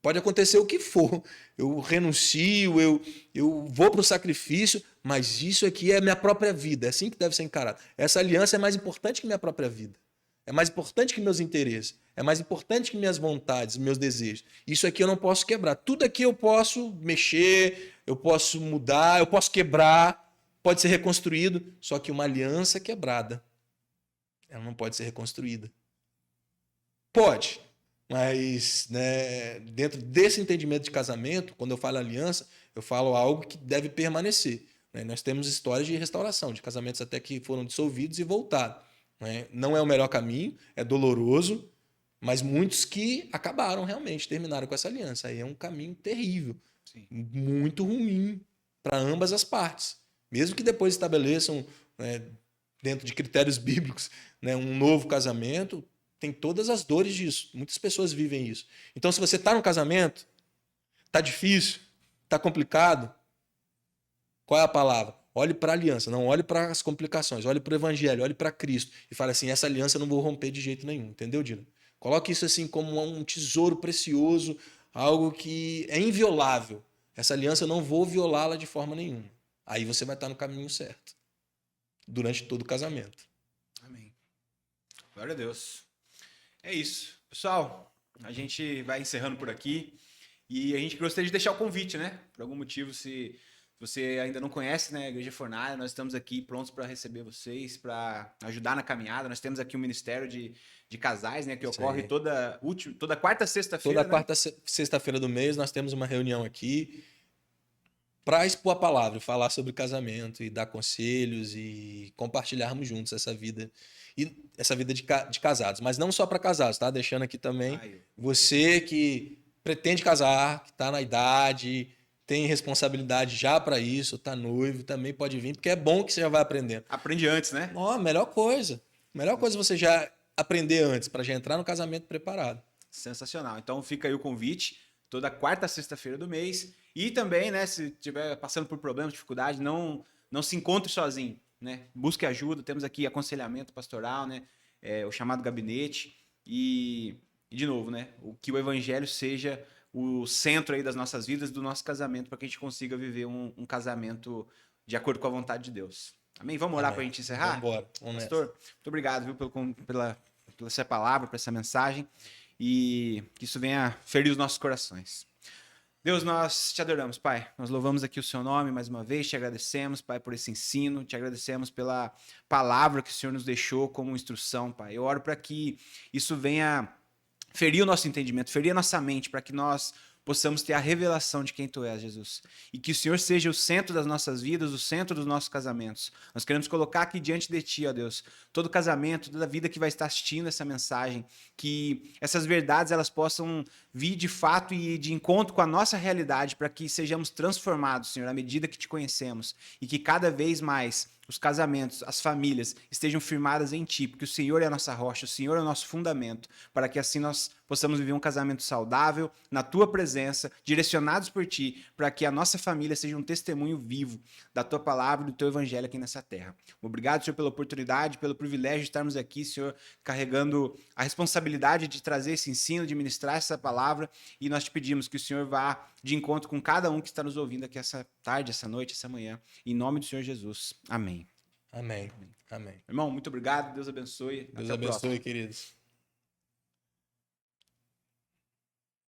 Pode acontecer o que for. Eu renuncio, eu vou para o sacrifício, mas isso aqui é minha própria vida. É assim que deve ser encarado. Essa aliança é mais importante que minha própria vida. É mais importante que meus interesses. É mais importante que minhas vontades, meus desejos. Isso aqui eu não posso quebrar. Tudo aqui eu posso mexer, eu posso mudar, eu posso quebrar, pode ser reconstruído. Só que uma aliança quebrada, ela não pode ser reconstruída. Pode, mas né, dentro desse entendimento de casamento, quando eu falo aliança, eu falo algo que deve permanecer. Né? Nós temos histórias de restauração, de casamentos até que foram dissolvidos e voltaram. Né? Não é o melhor caminho, é doloroso, mas muitos que acabaram realmente, terminaram com essa aliança. Aí é um caminho terrível, sim, muito ruim para ambas as partes. Mesmo que depois estabeleçam, né, dentro de critérios bíblicos, né, um novo casamento, tem todas as dores disso. Muitas pessoas vivem isso. Então, se você está no casamento, está difícil, está complicado, qual é a palavra? Olhe para a aliança, não olhe para as complicações, olhe para o evangelho, olhe para Cristo e fale assim, essa aliança eu não vou romper de jeito nenhum, entendeu, Dino? Coloque isso assim como um tesouro precioso, algo que é inviolável. Essa aliança eu não vou violá-la de forma nenhuma. Aí você vai estar no caminho certo, durante todo o casamento. Amém. Glória a Deus. É isso. Pessoal, a gente vai encerrando por aqui e a gente gostaria de deixar o convite, né? Por algum motivo, se você ainda não conhece, né, a Igreja Fornalha, nós estamos aqui prontos para receber vocês, para ajudar na caminhada. Nós temos aqui um ministério de casais, né, que ocorre toda quarta sexta-feira. Toda quarta sexta-feira do mês nós temos uma reunião aqui para expor a palavra, falar sobre casamento e dar conselhos e compartilharmos juntos essa vida de casados, mas não só para casados, tá? Deixando aqui também você que pretende casar, que está na idade, tem responsabilidade já para isso, está noivo, também pode vir, porque é bom que você já vai aprendendo. Aprende antes, né? Ó, melhor coisa você já aprender antes, para já entrar no casamento preparado. Sensacional. Então fica aí o convite, toda quarta sexta-feira do mês. E também, né, se estiver passando por problemas, dificuldade, não se encontre sozinho, né? Busque ajuda, temos aqui aconselhamento pastoral, né? O chamado gabinete e de novo, né? Que o evangelho seja o centro aí das nossas vidas, do nosso casamento, para que a gente consiga viver um casamento de acordo com a vontade de Deus. Amém? Vamos orar para a gente encerrar? Vamos embora. Pastor, muito obrigado, viu, pela essa palavra, por essa mensagem e que isso venha ferir os nossos corações. Deus, nós te adoramos, Pai. Nós louvamos aqui o seu nome mais uma vez, te agradecemos, Pai, por esse ensino, te agradecemos pela palavra que o Senhor nos deixou como instrução, Pai. Eu oro para que isso venha ferir o nosso entendimento, ferir a nossa mente, para que nós possamos ter a revelação de quem Tu és, Jesus. E que o Senhor seja o centro das nossas vidas, o centro dos nossos casamentos. Nós queremos colocar aqui diante de Ti, ó Deus, todo casamento, toda vida que vai estar assistindo essa mensagem, que essas verdades elas possam vir de fato e de encontro com a nossa realidade, para que sejamos transformados, Senhor, à medida que Te conhecemos. E que cada vez mais os casamentos, as famílias estejam firmadas em Ti, porque o Senhor é a nossa rocha, o Senhor é o nosso fundamento, para que assim nós possamos viver um casamento saudável, na Tua presença, direcionados por Ti, para que a nossa família seja um testemunho vivo da Tua palavra e do Teu evangelho aqui nessa terra. Obrigado, Senhor, pela oportunidade, pelo privilégio de estarmos aqui, Senhor, carregando a responsabilidade de trazer esse ensino, de ministrar essa palavra, e nós te pedimos que o Senhor vá de encontro com cada um que está nos ouvindo aqui essa tarde, essa noite, essa manhã. Em nome do Senhor Jesus. Amém. Amém. Amém. Irmão, muito obrigado. Deus abençoe. Deus abençoe, queridos.